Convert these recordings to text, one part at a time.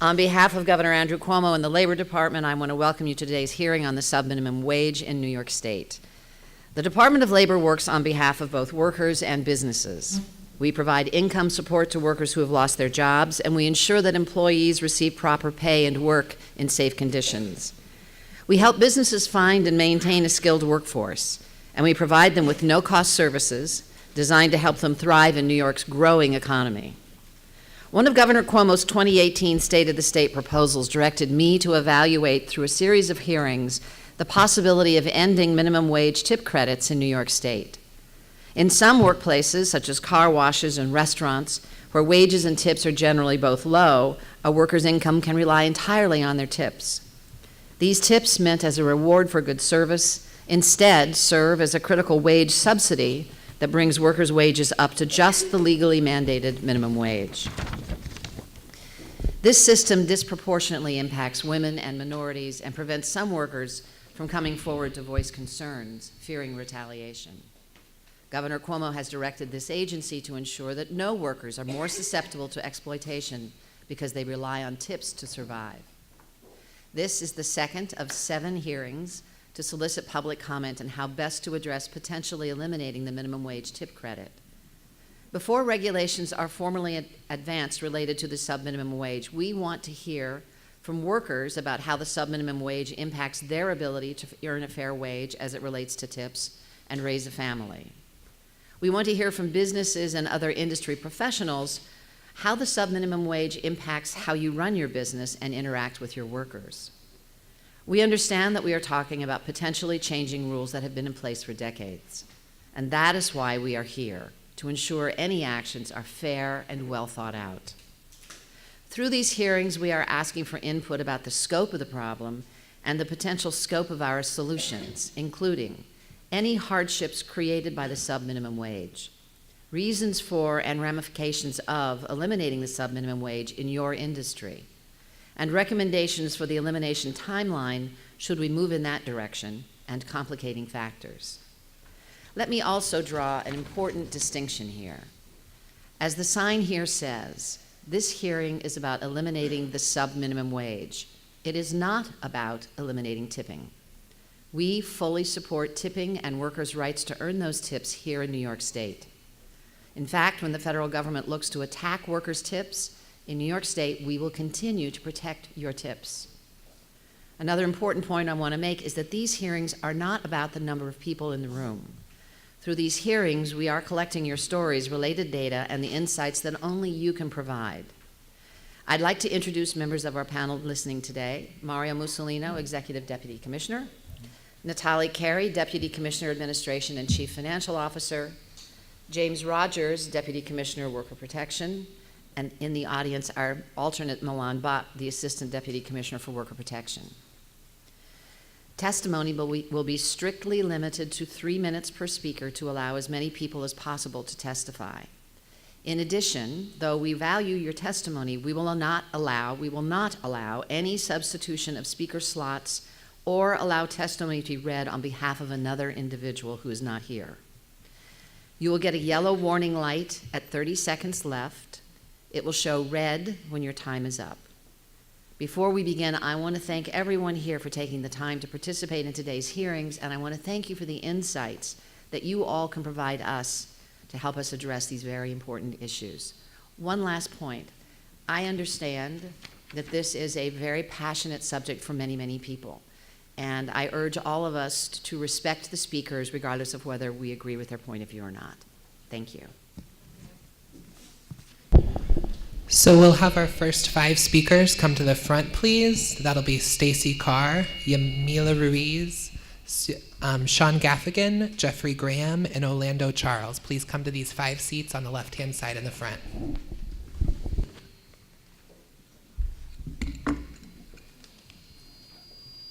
On behalf of Governor Andrew Cuomo and the Labor Department, I want to welcome you to today's hearing on the subminimum wage in New York State. The Department of Labor works on behalf of both workers and businesses. We provide income support to workers who have lost their jobs, and we ensure that employees receive proper pay and work in safe conditions. We help businesses find and maintain a skilled workforce, and we provide them with no-cost services designed to help them thrive in New York's growing economy. One of Governor Cuomo's 2018 State of the State proposals directed me to evaluate through a series of hearings the possibility of ending minimum wage tip credits in New York State. In some workplaces, such as car washes and restaurants, where wages and tips are generally both low, a worker's income can rely entirely on their tips. These tips, meant as a reward for good service, instead serve as a critical wage subsidy that brings workers' wages up to just the legally mandated minimum wage. This system disproportionately impacts women and minorities and prevents some workers from coming forward to voice concerns, fearing retaliation. Governor Cuomo has directed this agency to ensure that no workers are more susceptible to exploitation because they rely on tips to survive. This is the second of 7 hearings to solicit public comment on how best to address potentially eliminating the minimum wage tip credit. Before regulations are formally advanced related to the subminimum wage, we want to hear from workers about how the subminimum wage impacts their ability to earn a fair wage as it relates to tips and raise a family. We want to hear from businesses and other industry professionals how the subminimum wage impacts how you run your business and interact with your workers. We understand that we are talking about potentially changing rules that have been in place for decades, and that is why we are here, to ensure any actions are fair and well thought out. Through these hearings, we are asking for input about the scope of the problem and the potential scope of our solutions, including any hardships created by the subminimum wage, reasons for and ramifications of eliminating the subminimum wage in your industry, and recommendations for the elimination timeline should we move in that direction, and complicating factors. Let me also draw an important distinction here. As the sign here says, this hearing is about eliminating the subminimum wage. It is not about eliminating tipping. We fully support tipping and workers' rights to earn those tips here in New York State. In fact, when the federal government looks to attack workers' tips, in New York State, we will continue to protect your tips. Another important point I want to make is that these hearings are not about the number of people in the room. Through these hearings, we are collecting your stories, related data, and the insights that only you can provide. I'd like to introduce members of our panel listening today. Mario Mussolino, Executive Deputy Commissioner. Natalie Carey, Deputy Commissioner, Administration and Chief Financial Officer. James Rogers, Deputy Commissioner, Worker Protection. And in the audience, our alternate Milan Bhatt, the Assistant Deputy Commissioner for Worker Protection. Testimony will be strictly limited to 3 minutes per speaker to allow as many people as possible to testify. In addition, though we value your testimony, we will not allow any substitution of speaker slots or allow testimony to be read on behalf of another individual who is not here. You will get a yellow warning light at 30 seconds left. It will show red when your time is up. Before we begin, I want to thank everyone here for taking the time to participate in today's hearings, and I want to thank you for the insights that you all can provide us to help us address these very important issues. One last point. I understand that this is a very passionate subject for many, many people, and I urge all of us to respect the speakers regardless of whether we agree with their point of view or not. Thank you. So we'll have our first 5 speakers come to the front, please. That'll be Stacy Carr, Yamila Ruiz, Sean Gaffigan, Jeffrey Graham, and Orlando Charles. Please come to these 5 seats on the left-hand side in the front.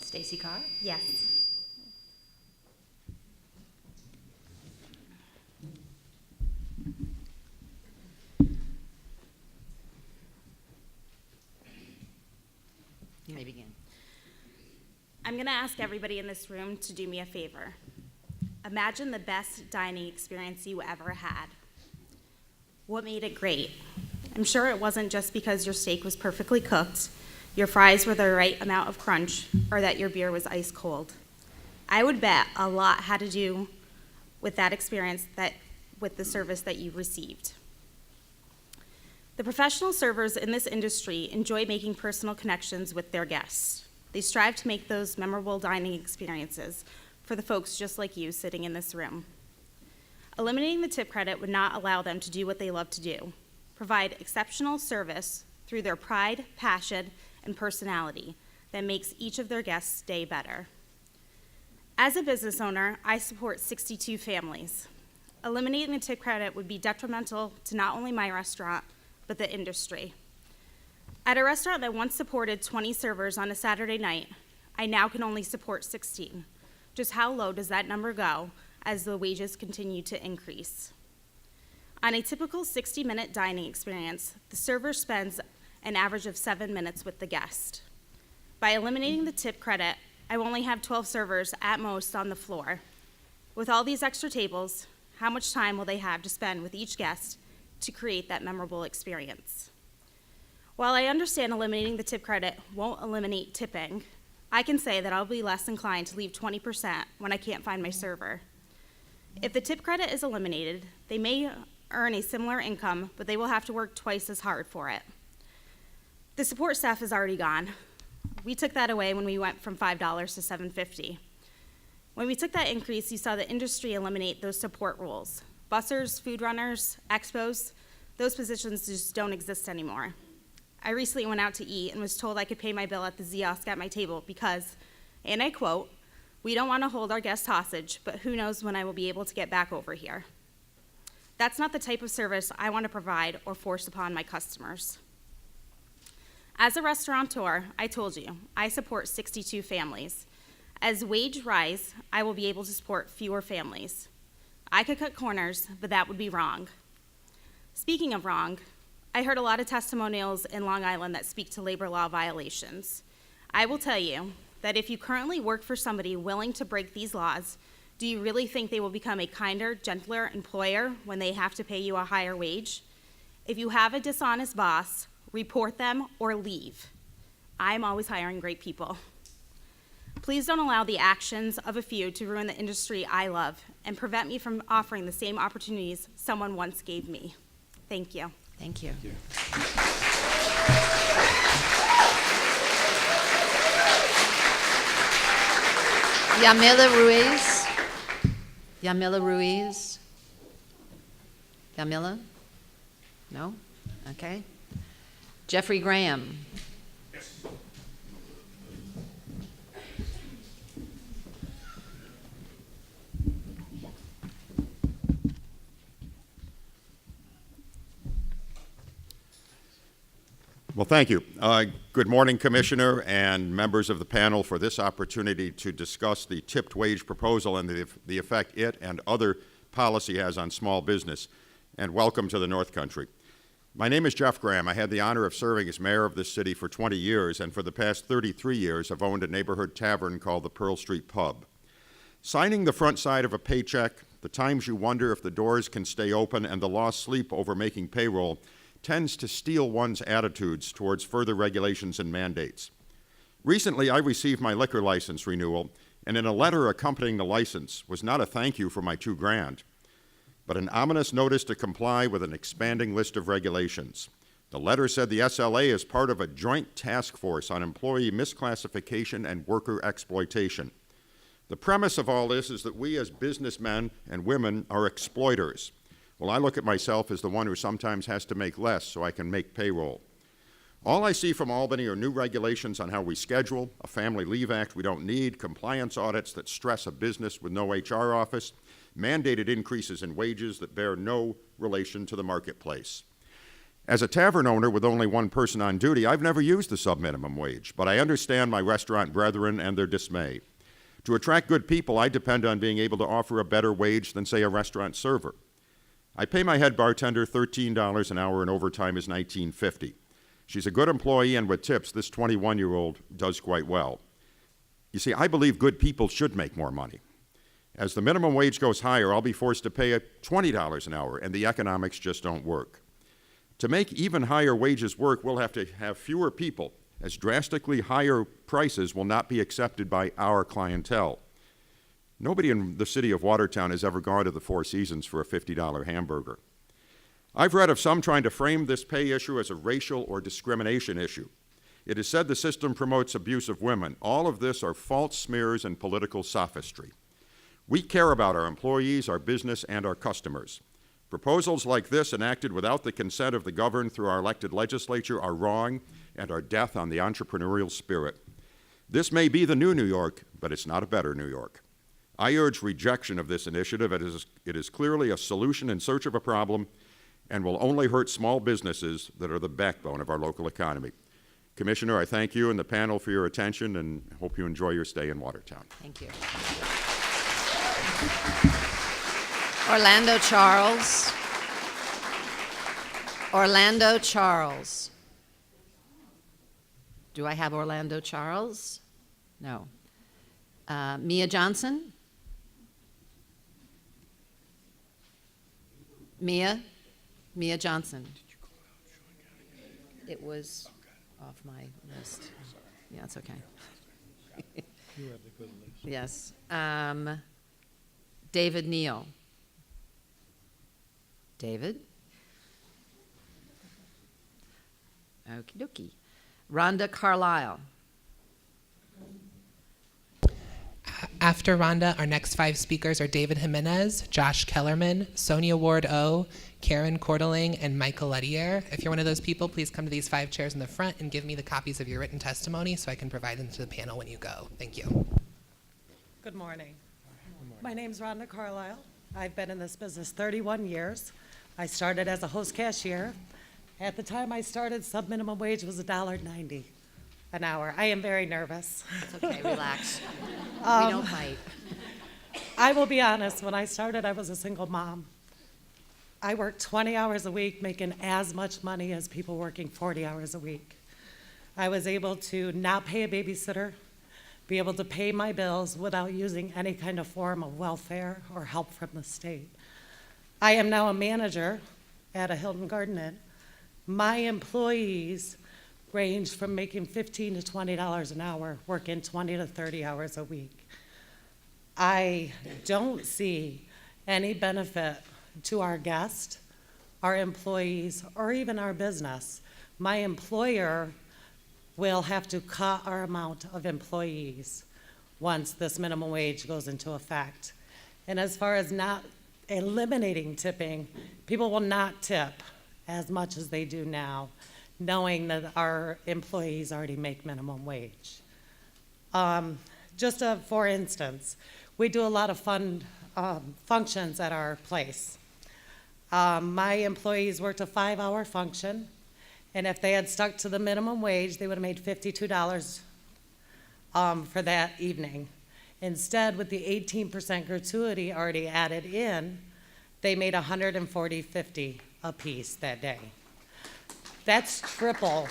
Stacy Carr? Yes. You may begin. I'm going to ask everybody in this room to do me a favor. Imagine the best dining experience you ever had. What made it great? I'm sure it wasn't just because your steak was perfectly cooked, your fries were the right amount of crunch, or that your beer was ice cold. I would bet a lot had to do with that experience, with the service that you received. The professional servers in this industry enjoy making personal connections with their guests. They strive to make those memorable dining experiences for the folks just like you sitting in this room. Eliminating the tip credit would not allow them to do what they love to do, provide exceptional service through their pride, passion, and personality that makes each of their guests' day better. As a business owner, I support 62 families. Eliminating the tip credit would be detrimental to not only my restaurant, but the industry. At a restaurant that once supported 20 servers on a Saturday night, I now can only support 16. Just how low does that number go as the wages continue to increase? On a typical 60-minute dining experience, the server spends an average of 7 minutes with the guest. By eliminating the tip credit, I only have 12 servers at most on the floor. With all these extra tables, how much time will they have to spend with each guest to create that memorable experience? While I understand eliminating the tip credit won't eliminate tipping, I can say that I'll be less inclined to leave 20% when I can't find my server. If the tip credit is eliminated, they may earn a similar income, but they will have to work twice as hard for it. The support staff is already gone. We took that away when we went from $5 to $7.50. When we took that increase, you saw the industry eliminate those support roles. Bussers, food runners, expos, those positions just don't exist anymore. I recently went out to eat and was told I could pay my bill at the kiosk at my table because, and I quote, "We don't want to hold our guests hostage, but who knows when I will be able to get back over here." That's not the type of service I want to provide or force upon my customers. As a restaurateur, I told you, I support 62 families. As wages rise, I will be able to support fewer families. I could cut corners, but that would be wrong. Speaking of wrong, I heard a lot of testimonials in Long Island that speak to labor law violations. I will tell you that if you currently work for somebody willing to break these laws, do you really think they will become a kinder, gentler employer when they have to pay you a higher wage? If you have a dishonest boss, report them or leave. I'm always hiring great people. Please don't allow the actions of a few to ruin the industry I love and prevent me from offering the same opportunities someone once gave me. Thank you. Thank you. Yamila Ruiz. Yamila Ruiz. Yamila? No? Okay. Jeffrey Graham. Well, thank you. Good morning, Commissioner and members of the panel, for this opportunity to discuss the tipped wage proposal and the effect it and other policy has on small business. And welcome to the North Country. My name is Jeff Graham. I had the honor of serving as mayor of this city for 20 years, and for the past 33 years, I've owned a neighborhood tavern called the Pearl Street Pub. Signing the front side of a paycheck, the times you wonder if the doors can stay open, and the lost sleep over making payroll tends to steal one's attitudes towards further regulations and mandates. Recently, I received my liquor license renewal, and in a letter accompanying the license was not a thank you for my $2,000, but an ominous notice to comply with an expanding list of regulations. The letter said the SLA is part of a joint task force on employee misclassification and worker exploitation. The premise of all this is that we as businessmen and women are exploiters. Well, I look at myself as the one who sometimes has to make less so I can make payroll. All I see from Albany are new regulations on how we schedule, a Family Leave Act we don't need, compliance audits that stress a business with no HR office, mandated increases in wages that bear no relation to the marketplace. As a tavern owner with only one person on duty, I've never used the subminimum wage, but I understand my restaurant brethren and their dismay. To attract good people, I depend on being able to offer a better wage than, say, a restaurant server. I pay my head bartender $13 an hour, and overtime is $19.50. She's a good employee, and with tips, this 21-year-old does quite well. You see, I believe good people should make more money. As the minimum wage goes higher, I'll be forced to pay $20 an hour, and the economics just don't work. To make even higher wages work, we'll have to have fewer people, as drastically higher prices will not be accepted by our clientele. Nobody in the city of Watertown has ever gone to the Four Seasons for a $50 hamburger. I've read of some trying to frame this pay issue as a racial or discrimination issue. It is said the system promotes abuse of women. All of this are false smears and political sophistry. We care about our employees, our business, and our customers. Proposals like this enacted without the consent of the governed through our elected legislature are wrong and are death on the entrepreneurial spirit. This may be the new New York, but it's not a better New York. I urge rejection of this initiative. It is clearly a solution in search of a problem and will only hurt small businesses that are the backbone of our local economy. Commissioner, I thank you and the panel for your attention and hope you enjoy your stay in Watertown. Thank you. Orlando Charles. Orlando Charles. Do I have Orlando Charles? No. Mia Johnson? Mia Johnson. It was off my list. Yeah, it's okay. You have the good list. Yes. David Neal. David? Okie dokie. Rhonda Carlisle. After Rhonda, our next 5 speakers are David Jimenez, Josh Kellerman, Sonia Ward-O, Karen Cordeling, and Michael Lettier. If you're one of those people, please come to these 5 chairs in the front and give me the copies of your written testimony so I can provide them to the panel when you go. Thank you. Good morning. My name's Rhonda Carlisle. I've been in this business 31 years. I started as a host cashier. At the time I started, subminimum wage was $1.90 an hour. I am very nervous. It's okay, relax. We don't fight. I will be honest, when I started, I was a single mom. I worked 20 hours a week, making as much money as people working 40 hours a week. I was able to not pay a babysitter, be able to pay my bills without using any kind of form of welfare or help from the state. I am now a manager at a Hilton Garden Inn. My employees range from making $15 to $20 an hour, working 20 to 30 hours a week. I don't see any benefit to our guests, our employees, or even our business. My employer will have to cut our amount of employees once this minimum wage goes into effect. And as far as not eliminating tipping, people will not tip as much as they do now, knowing that our employees already make minimum wage. For instance, we do a lot of fun functions at our place. My employees worked a 5-hour function, and if they had stuck to the minimum wage, they would have made $52 for that evening. Instead, with the 18% gratuity already added in, they made $140.50 a piece that day. That's triple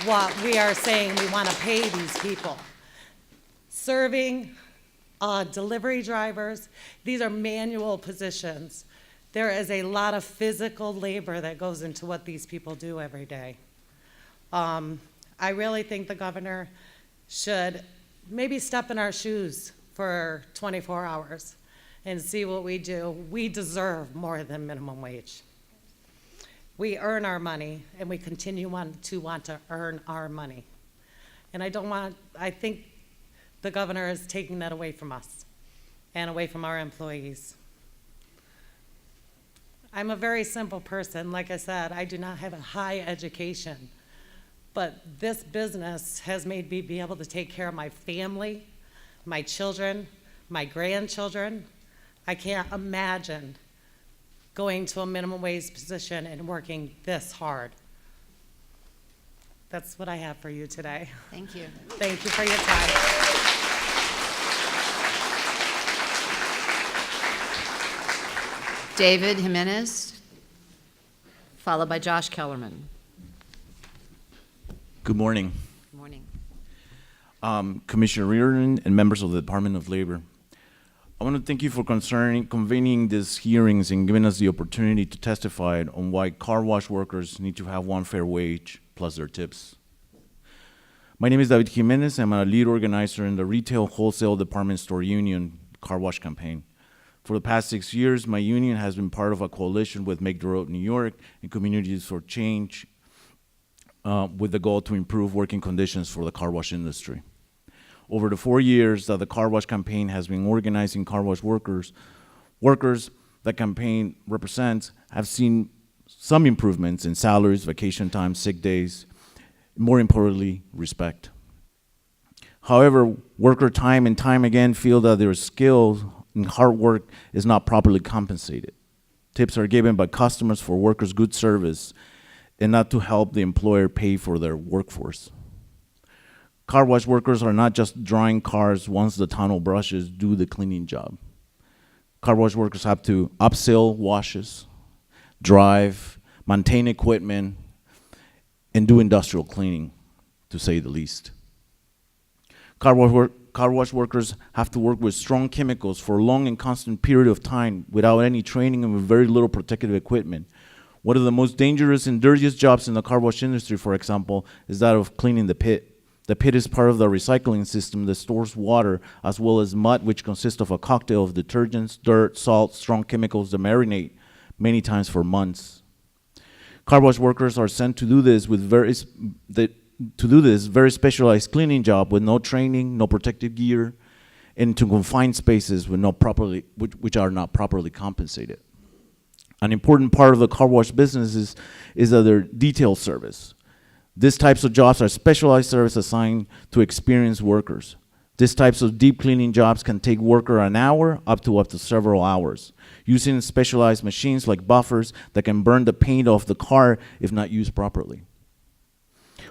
what we are saying we want to pay these people. Serving, delivery drivers, these are manual positions. There is a lot of physical labor that goes into what these people do every day. I really think the governor should maybe step in our shoes for 24 hours and see what we do. We deserve more than minimum wage. We earn our money, and we continue to want to earn our money. And I think the governor is taking that away from us and away from our employees. I'm a very simple person. Like I said, I do not have a high education, but this business has made me be able to take care of my family, my children, my grandchildren. I can't imagine going to a minimum wage position and working this hard. That's what I have for you today. Thank you. Thank you for your time. David Jimenez, followed by Josh Kellerman. Good morning, Good morning. Commissioner Reardon and members of the Department of Labor. I want to thank you for convening these hearings and giving us the opportunity to testify on why car wash workers need to have one fair wage plus their tips. My name is David Jimenez. I'm a lead organizer in the Retail Wholesale Department Store Union Car Wash campaign. For the past 6 years, my union has been part of a coalition with Make the Road New York and Communities for Change with the goal to improve working conditions for the car wash industry. Over the 4 years that the car wash campaign has been organizing car wash workers that campaign represents have seen some improvements in salaries, vacation time, sick days, more importantly, respect. However, workers time and time again feel that their skill and hard work is not properly compensated. Tips are given by customers for workers' good service and not to help the employer pay for their workforce. Car wash workers are not just drying cars once the tunnel brushes do the cleaning job. Car wash workers have to upsell washes, drive, maintain equipment, and do industrial cleaning, to say the least. Car wash workers have to work with strong chemicals for a long and constant period of time without any training and with very little protective equipment. One of the most dangerous and dirtiest jobs in the car wash industry, for example, is that of cleaning the pit. The pit is part of the recycling system that stores water as well as mud, which consists of a cocktail of detergents, dirt, salt, strong chemicals that marinate many times for months. Car wash workers are sent to do this with very specialized cleaning job with no training, no protective gear, and to confined spaces which are not properly compensated. An important part of the car wash business is their detail service. These types of jobs are specialized service assigned to experienced workers. These types of deep cleaning jobs can take worker an hour up to several hours, using specialized machines like buffers that can burn the paint off the car if not used properly.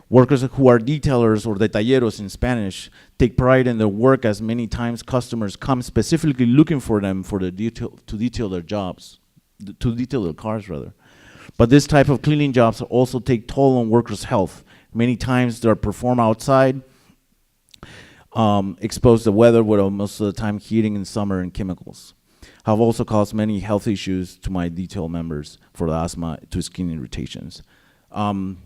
Workers who are detailers or detalleros in Spanish take pride in their work, as many times customers come specifically looking for them to detail their cars rather. But this type of cleaning jobs also take toll on workers' health. Many times they're performed outside, exposed to weather with most of the time heating in summer and chemicals. Have also caused many health issues to my detail members, for asthma to skin irritations. I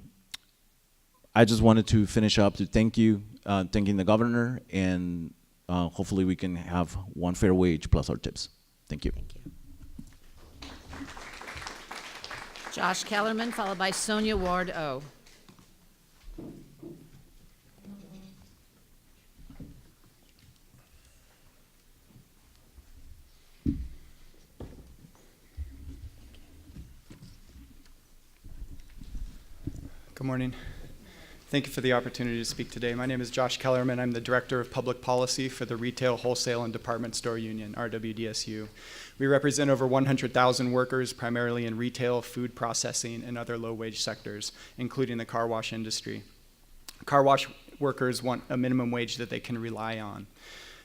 just wanted to finish up to thanking the governor, and hopefully we can have one fair wage plus our tips. Thank you. Thank you. Josh Kellerman, followed by Sonia Ward O. Good morning. Thank you for the opportunity to speak today. My name is Josh Kellerman. I'm the Director of Public Policy for the Retail, Wholesale, and Department Store Union, RWDSU. We represent over 100,000 workers, primarily in retail, food processing, and other low-wage sectors, including the car wash industry. Car wash workers want a minimum wage that they can rely on.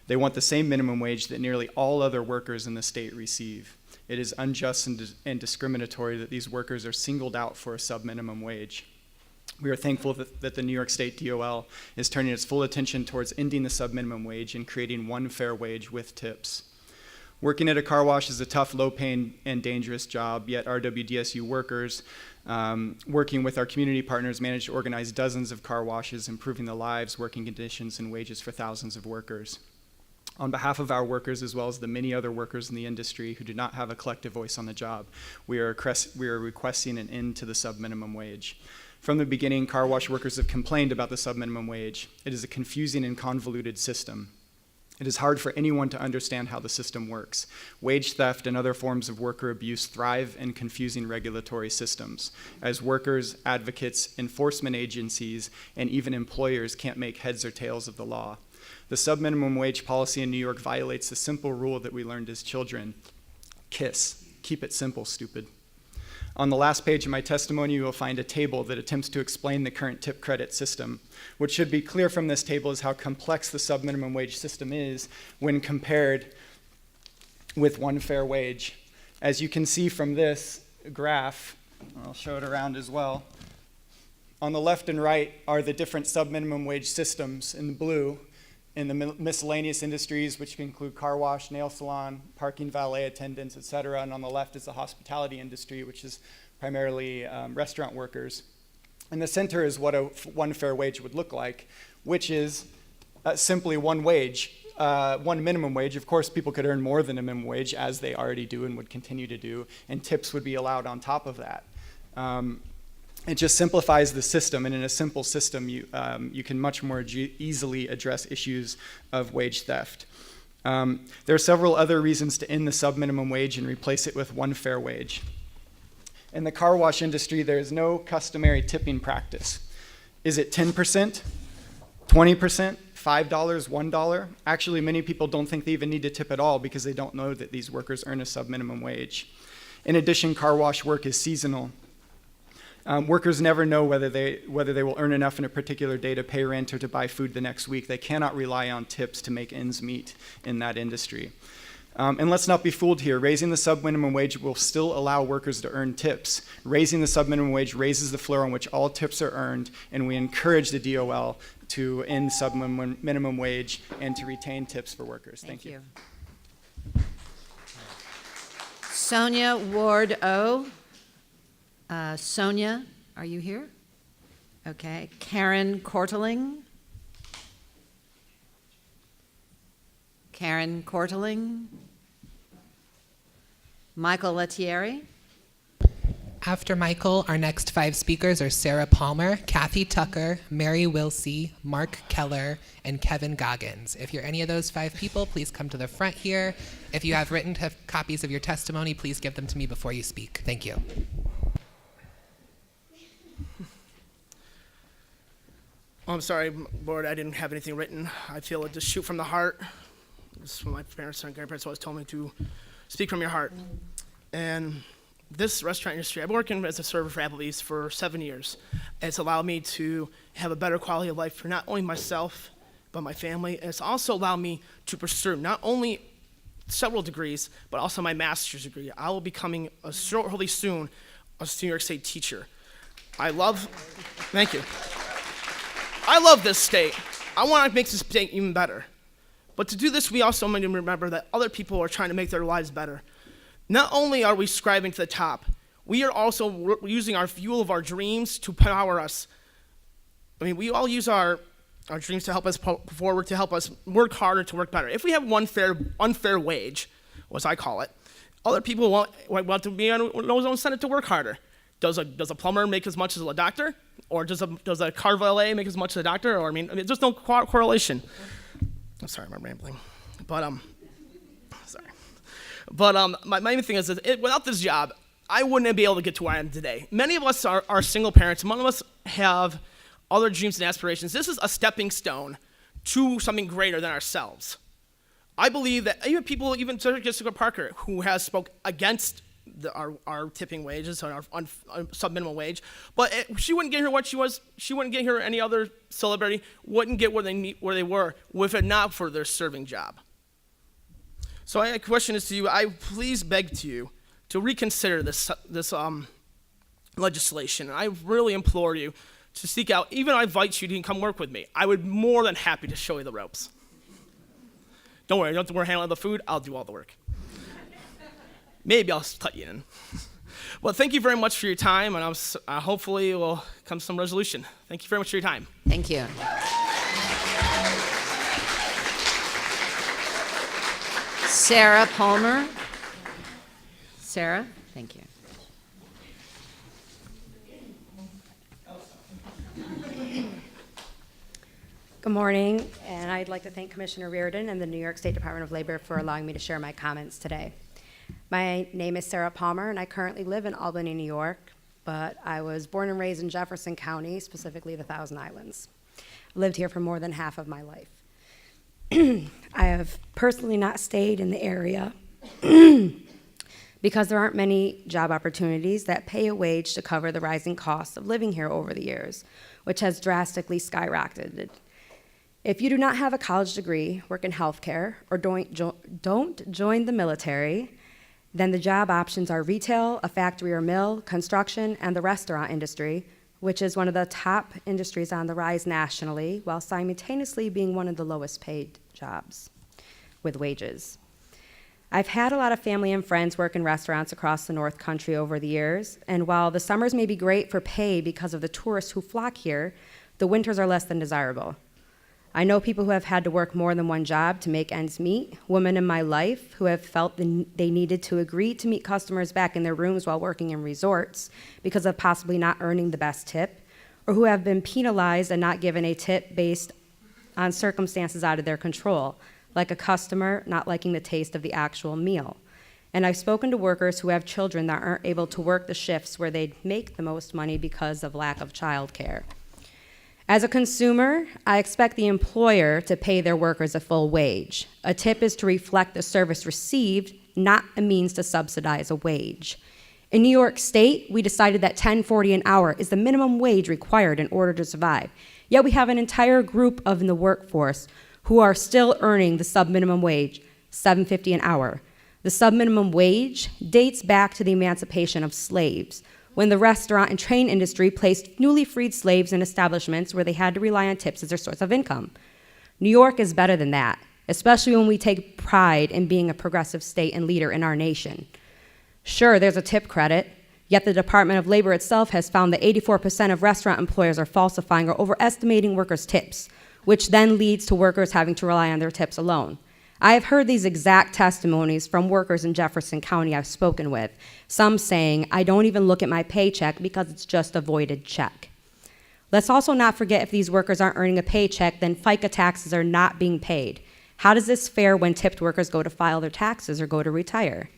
They want the same minimum wage that nearly all other workers in the state receive. It is unjust and discriminatory that these workers are singled out for a sub-minimum wage. We are thankful that the New York State DOL is turning its full attention towards ending the sub-minimum wage and creating one fair wage with tips. Working at a car wash is a tough, low-paying, and dangerous job, yet RWDSU workers, working with our community partners, managed to organize dozens of car washes, improving the lives, working conditions, and wages for thousands of workers. On behalf of our workers, as well as the many other workers in the industry who do not have a collective voice on the job, we are requesting an end to the sub-minimum wage. From the beginning, car wash workers have complained about the sub-minimum wage. It is a confusing and convoluted system. It is hard for anyone to understand how the system works. Wage theft and other forms of worker abuse thrive in confusing regulatory systems, as workers, advocates, enforcement agencies, and even employers can't make heads or tails of the law. The sub-minimum wage policy in New York violates the simple rule that we learned as children: KISS, keep it simple, stupid. On the last page of my testimony, you will find a table that attempts to explain the current tip credit system. What should be clear from this table is how complex the sub-minimum wage system is when compared with one fair wage. As you can see from this graph, I'll show it around as well. On the left and right are the different sub-minimum wage systems in blue. In the miscellaneous industries, which can include car wash, nail salon, parking valet attendants, et cetera. And on the left is the hospitality industry, which is primarily restaurant workers. In the center is what one fair wage would look like, which is simply one wage, one minimum wage. Of course, people could earn more than a minimum wage, as they already do and would continue to do, and tips would be allowed on top of that. It just simplifies the system, and in a simple system, you can much more easily address issues of wage theft. There are several other reasons to end the subminimum wage and replace it with one fair wage. In the car wash industry, there is no customary tipping practice. Is it 10%, 20%, $5, $1? Actually, many people don't think they even need to tip at all because they don't know that these workers earn a subminimum wage. In addition, car wash work is seasonal. Workers never know whether they will earn enough in a particular day to pay rent or to buy food the next week. They cannot rely on tips to make ends meet in that industry. And let's not be fooled here. Raising the subminimum wage will still allow workers to earn tips. Raising the subminimum wage raises the floor on which all tips are earned, and we encourage the DOL to end subminimum wage and to retain tips for workers. Thank you. Sonia Ward O. Sonia, are you here? Okay. Karen Korteling. Karen Korteling. Michael Lettieri. After Michael, our next 5 speakers are Sarah Palmer, Kathy Tucker, Mary Wilsey, Mark Keller, and Kevin Goggins. If you're any of those 5 people, please come to the front here. If you have written copies of your testimony, please give them to me before you speak. Thank you. I'm sorry, Board, I didn't have anything written. I feel it just shoot from the heart. This is what my parents and grandparents always told me, to speak from your heart. And this restaurant industry, I've been working as a server for Applebee's for 7 years. It's allowed me to have a better quality of life for not only myself, but my family. And it's also allowed me to pursue not only several degrees, but also my master's degree. I will be becoming, shortly soon, a New York State teacher. Thank you. I love this state. I want to make this state even better. But to do this, we also need to remember that other people are trying to make their lives better. Not only are we striving to the top, we are also using our fuel of our dreams to power us. I mean, we all use our dreams to help us forward, to help us work harder, to work better. If we have one unfair wage, as I call it, other people want to be on those incentive to work harder. Does a plumber make as much as a doctor? Or does a car valet make as much as a doctor? Or, I mean, there's no correlation. I'm sorry, I'm rambling. But, sorry. But my main thing is that without this job, I wouldn't be able to get to where I am today. Many of us are single parents. Many of us have other dreams and aspirations. This is a stepping stone to something greater than ourselves. I believe that even people, even Jessica Parker, who has spoke against our tipping wages, our subminimum wage, but she wouldn't get here what she was. She wouldn't get here any other celebrity wouldn't get where they were if it not for their serving job. So my question is to you: I please beg to you to reconsider this legislation. I really implore you to seek out. Even I invite you to come work with me. I would be more than happy to show you the ropes. Don't worry, you don't have to worry handling the food. I'll do all the work. Maybe I'll cut you in. Well, thank you very much for your time, and hopefully it will come to some resolution. Thank you very much for your time. Thank you. Sarah Palmer. Sarah, thank you. Good morning, and I'd like to thank Commissioner Reardon and the New York State Department of Labor for allowing me to share my comments today. My name is Sarah Palmer, and I currently live in Albany, New York, but I was born and raised in Jefferson County, specifically the Thousand Islands. I lived here for more than half of my life. I have personally not stayed in the area because there aren't many job opportunities that pay a wage to cover the rising costs of living here over the years, which has drastically skyrocketed. If you do not have a college degree, work in healthcare, or don't join the military, then the job options are retail, a factory or mill, construction, and the restaurant industry, which is one of the top industries on the rise nationally, while simultaneously being one of the lowest paid jobs with wages. I've had a lot of family and friends work in restaurants across the North Country over the years, and while the summers may be great for pay because of the tourists who flock here, the winters are less than desirable. I know people who have had to work more than one job to make ends meet, women in my life who have felt they needed to agree to meet customers back in their rooms while working in resorts because of possibly not earning the best tip, or who have been penalized and not given a tip based on circumstances out of their control, like a customer not liking the taste of the actual meal. And I've spoken to workers who have children that aren't able to work the shifts where they'd make the most money because of lack of childcare. As a consumer, I expect the employer to pay their workers a full wage. A tip is to reflect the service received, not a means to subsidize a wage. In New York State, we decided that $10.40 an hour is the minimum wage required in order to survive. Yet we have an entire group in the workforce who are still earning the subminimum wage, $7.50 an hour. The subminimum wage dates back to the emancipation of slaves, when the restaurant and train industry placed newly freed slaves in establishments where they had to rely on tips as their source of income. New York is better than that, especially when we take pride in being a progressive state and leader in our nation. Sure, there's a tip credit, yet the Department of Labor itself has found that 84% of restaurant employers are falsifying or overestimating workers' tips, which then leads to workers having to rely on their tips alone. I have heard these exact testimonies from workers in Jefferson County I've spoken with, some saying, I don't even look at my paycheck because it's just a voided check. Let's also not forget if these workers aren't earning a paycheck, then FICA taxes are not being paid. How does this fare when tipped workers go to file their taxes or go to retire?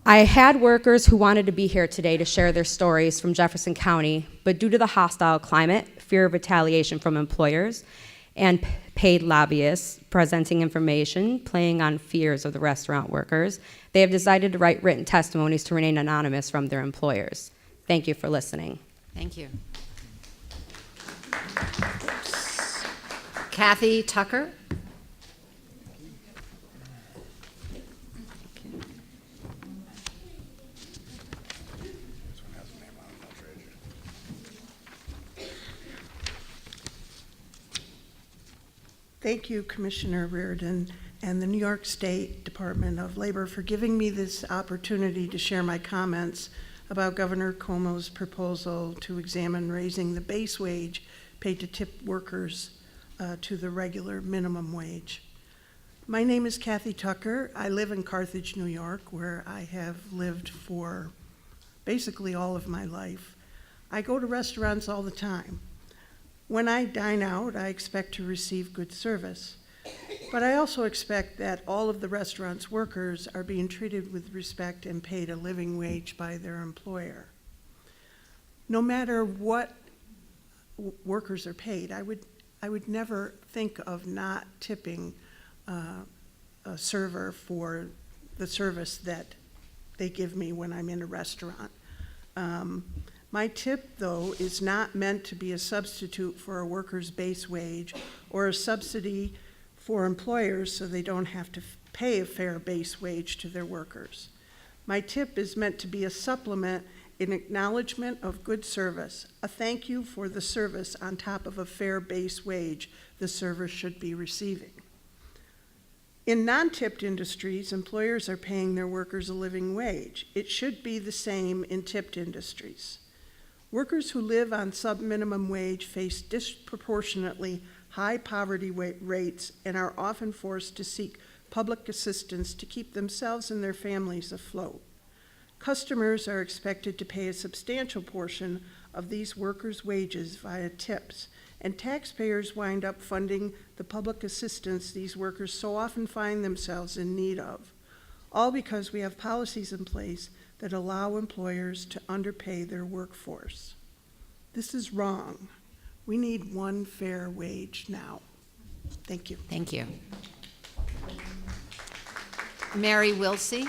I had workers who wanted to be here today to share their stories from Jefferson County, but due to the hostile climate, fear of retaliation from employers, and paid lobbyists presenting information, playing on fears of the restaurant workers, they have decided to write written testimonies to remain anonymous from their employers. Thank you for listening. Thank you. Kathy Tucker. Thank you, Commissioner Reardon, and the New York State Department of Labor for giving me this opportunity to share my comments about Governor Cuomo's proposal to examine raising the base wage paid to tip workers to the regular minimum wage. My name is Kathy Tucker. I live in Carthage, New York, where I have lived for basically all of my life. I go to restaurants all the time. When I dine out, I expect to receive good service, but I also expect that all of the restaurant's workers are being treated with respect and paid a living wage by their employer. No matter what workers are paid, I would never think of not tipping a server for the service that they give me when I'm in a restaurant. My tip, though, is not meant to be a substitute for a worker's base wage or a subsidy for employers so they don't have to pay a fair base wage to their workers. My tip is meant to be a supplement in acknowledgement of good service, a thank you for the service on top of a fair base wage the server should be receiving. In non-tipped industries, employers are paying their workers a living wage. It should be the same in tipped industries. Workers who live on subminimum wage face disproportionately high poverty rates and are often forced to seek public assistance to keep themselves and their families afloat. Customers are expected to pay a substantial portion of these workers' wages via tips, and taxpayers wind up funding the public assistance these workers so often find themselves in need of, all because we have policies in place that allow employers to underpay their workforce. This is wrong. We need one fair wage now. Thank you. Thank you. Mary Wilsey.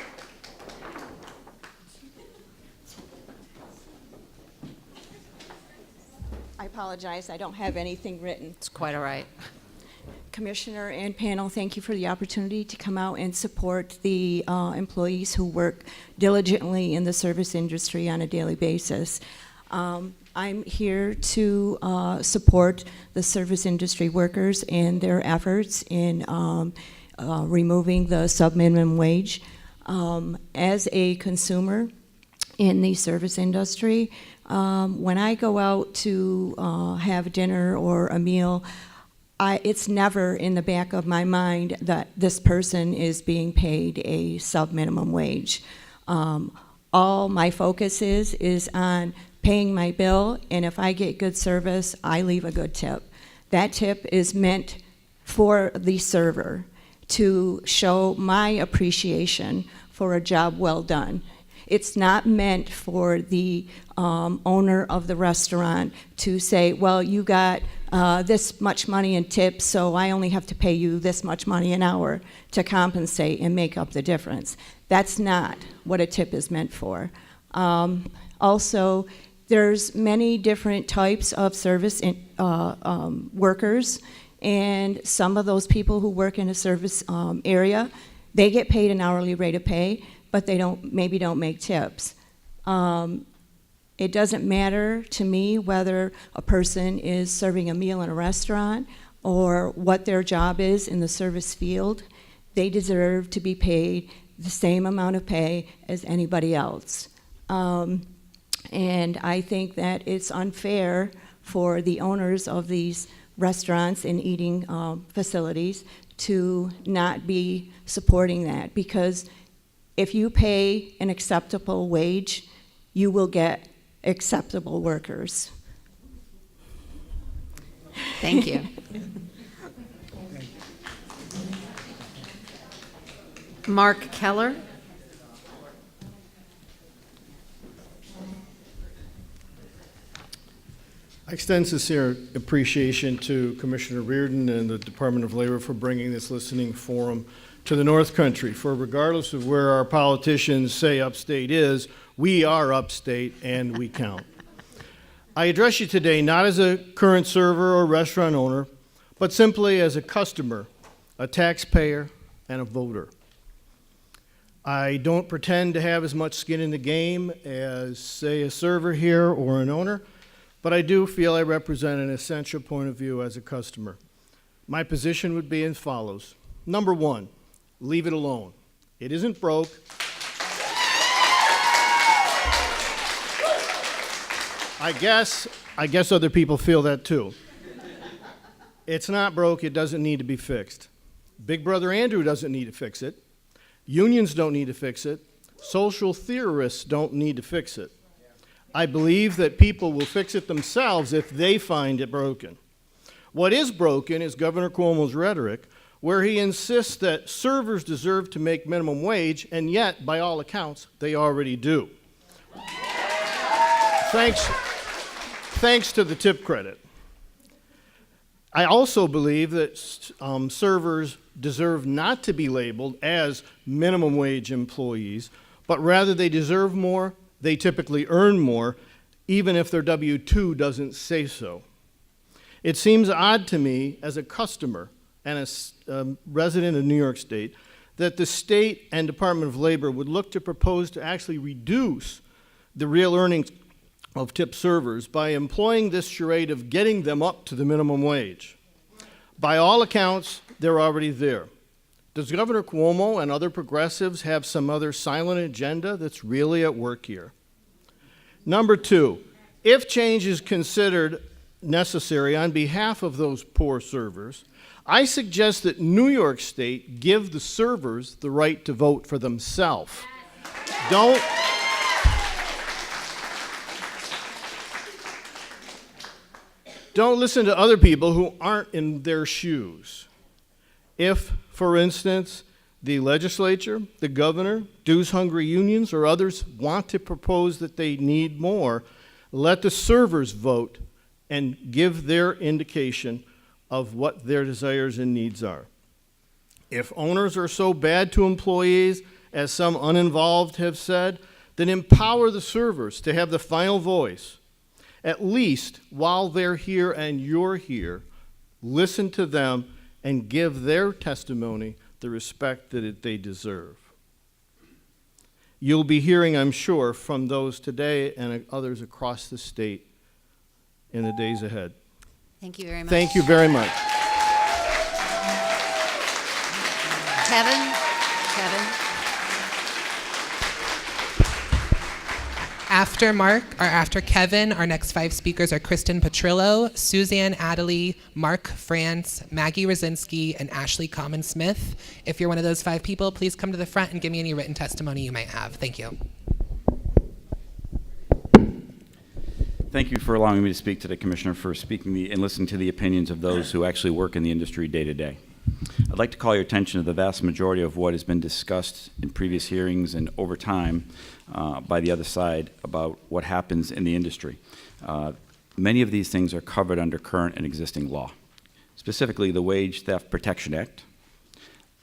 I apologize, I don't have anything written. It's quite all right. Commissioner and panel, thank you for the opportunity to come out and support the employees who work diligently in the service industry on a daily basis. I'm here to support the service industry workers and their efforts in removing the subminimum wage. As a consumer in the service industry, when I go out to have dinner or a meal, it's never in the back of my mind that this person is being paid a sub-minimum wage. All my focus is on paying my bill, and if I get good service, I leave a good tip. That tip is meant for the server to show my appreciation for a job well done. It's not meant for the owner of the restaurant to say, well, you got this much money in tips, so I only have to pay you this much money an hour to compensate and make up the difference. That's not what a tip is meant for. Also, there's many different types of service workers, and some of those people who work in a service area, they get paid an hourly rate of pay, but they maybe don't make tips. It doesn't matter to me whether a person is serving a meal in a restaurant or what their job is in the service field. They deserve to be paid the same amount of pay as anybody else. And I think that it's unfair for the owners of these restaurants and eating facilities to not be supporting that, because if you pay an acceptable wage, you will get acceptable workers. Thank you. Mark Keller. I extend sincere appreciation to Commissioner Reardon and the Department of Labor for bringing this listening forum to the North Country. For regardless of where our politicians say upstate is, we are upstate and we count. I address you today not as a current server or restaurant owner, but simply as a customer, a taxpayer, and a voter. I don't pretend to have as much skin in the game as, say, a server here or an owner, but I do feel I represent an essential point of view as a customer. My position would be as follows. Number one, leave it alone. It isn't broke. I guess other people feel that too. It's not broke, it doesn't need to be fixed. Big Brother Andrew doesn't need to fix it. Unions don't need to fix it. Social theorists don't need to fix it. I believe that people will fix it themselves if they find it broken. What is broken is Governor Cuomo's rhetoric, where he insists that servers deserve to make minimum wage, and yet, by all accounts, they already do. Thanks to the tip credit. I also believe that servers deserve not to be labeled as minimum wage employees, but rather they deserve more, they typically earn more, even if their W-2 doesn't say so. It seems odd to me as a customer and a resident of New York State that the state and Department of Labor would look to propose to actually reduce the real earnings of tip servers by employing this charade of getting them up to the minimum wage. By all accounts, they're already there. Does Governor Cuomo and other progressives have some other silent agenda that's really at work here? Number two, if change is considered necessary on behalf of those poor servers, I suggest that New York State give the servers the right to vote for themselves. Don't listen to other people who aren't in their shoes. If, for instance, the legislature, the governor, dues-hungry unions, or others want to propose that they need more, let the servers vote and give their indication of what their desires and needs are. If owners are so bad to employees, as some uninvolved have said, then empower the servers to have the final voice. At least while they're here and you're here, listen to them and give their testimony the respect that they deserve. You'll be hearing, I'm sure, from those today and others across the state in the days ahead. Thank you very much. Thank you very much. Kevin? After Kevin, our next 5 speakers are Kristen Petrillo, Suzanne Adderley, Mark France, Maggie Rosinski, and Ashley Common-Smith. If you're one of those 5 people, please come to the front and give me any written testimony you might have. Thank you. Thank you for allowing me to speak today, Commissioner, for speaking and listening to the opinions of those who actually work in the industry day to day. I'd like to call your attention to the vast majority of what has been discussed in previous hearings and over time by the other side about what happens in the industry. Many of these things are covered under current and existing law, specifically the Wage Theft Protection Act,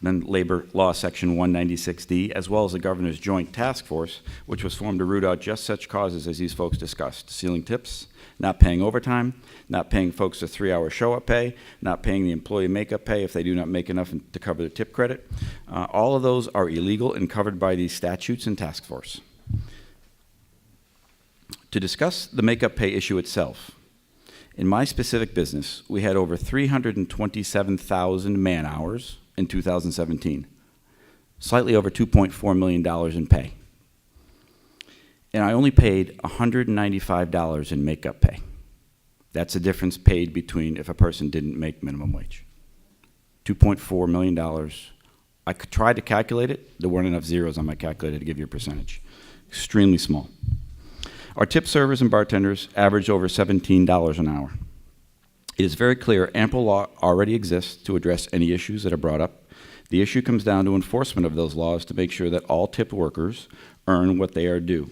then Labor Law Section 196D, as well as the Governor's Joint Task Force, which was formed to root out just such causes as these folks discussed: stealing tips, not paying overtime, not paying folks a 3-hour show-up pay, not paying the employee makeup pay if they do not make enough to cover their tip credit. All of those are illegal and covered by these statutes and task force. To discuss the makeup pay issue itself, in my specific business, we had over 327,000 man-hours in 2017, slightly over $2.4 million in pay. And I only paid $195 in makeup pay. That's the difference paid between if a person didn't make minimum wage. $2.4 million. I tried to calculate it. There weren't enough zeros on my calculator to give you a percentage. Extremely small. Our tip servers and bartenders average over $17 an hour. It is very clear ample law already exists to address any issues that are brought up. The issue comes down to enforcement of those laws to make sure that all tipped workers earn what they are due.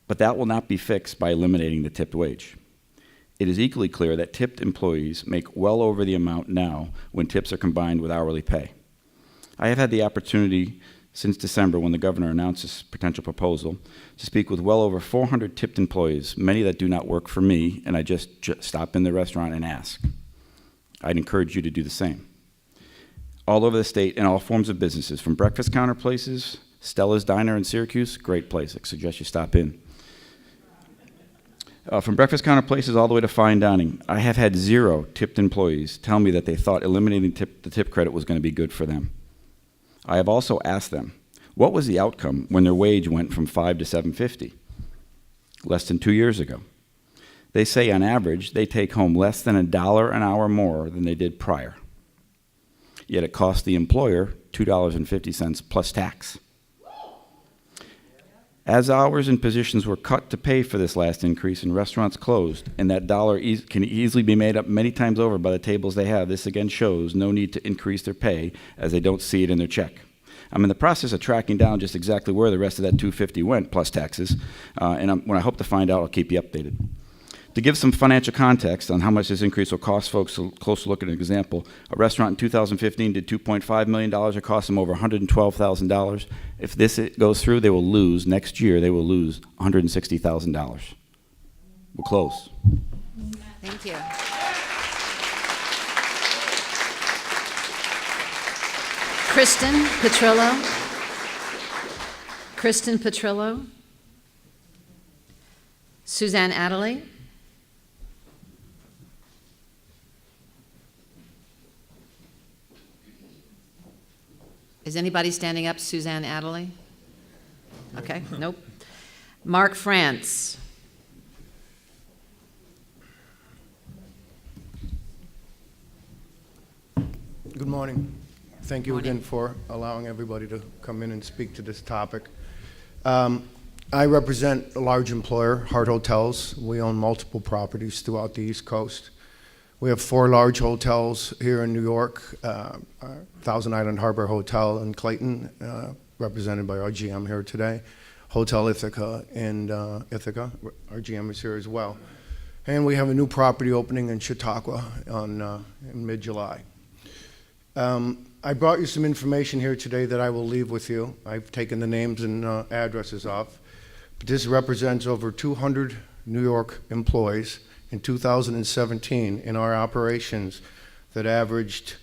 But that will not be fixed by eliminating the tipped wage. It is equally clear that tipped employees make well over the amount now when tips are combined with hourly pay. I have had the opportunity since December, when the governor announced this potential proposal, to speak with well over 400 tipped employees, many that do not work for me, and I just stop in the restaurant and ask. I'd encourage you to do the same. All over the state, in all forms of businesses, from breakfast counter places, Stella's Diner in Syracuse, great place. I suggest you stop in. From breakfast counter places all the way to fine dining, I have had 0 tipped employees tell me that they thought eliminating the tip credit was going to be good for them. I have also asked them, what was the outcome when their wage went from $5 to $7.50, less than 2 years ago? They say on average they take home less than $1 an hour more than they did prior. Yet it costs the employer $2.50 plus tax. As hours and positions were cut to pay for this last increase and restaurants closed, and that dollar can easily be made up many times over by the tables they have, this again shows no need to increase their pay as they don't see it in their check. I'm in the process of tracking down just exactly where the rest of that $2.50 went, plus taxes, and when I hope to find out, I'll keep you updated. To give some financial context on how much this increase will cost folks, a closer look at an example, a restaurant in 2015 did $2.5 million. It cost them over $112,000. If this goes through, they will lose, next year, they will lose $160,000. We'll close. Thank you. Kristen Petrillo. Suzanne Adderley. Is anybody standing up? Suzanne Adderley? Okay, nope. Mark France. Good morning. Thank you Morning. again for allowing everybody to come in and speak to this topic. I represent a large employer, Hart Hotels. We own multiple properties throughout the East Coast. We have 4 large hotels here in New York, Thousand Island Harbor Hotel in Clayton, represented by our GM here today, Hotel Ithaca in Ithaca, our GM is here as well. And we have a new property opening in Chautauqua in mid-July. I brought you some information here today that I will leave with you. I've taken the names and addresses off. But this represents over 200 New York employees in 2017 in our operations that averaged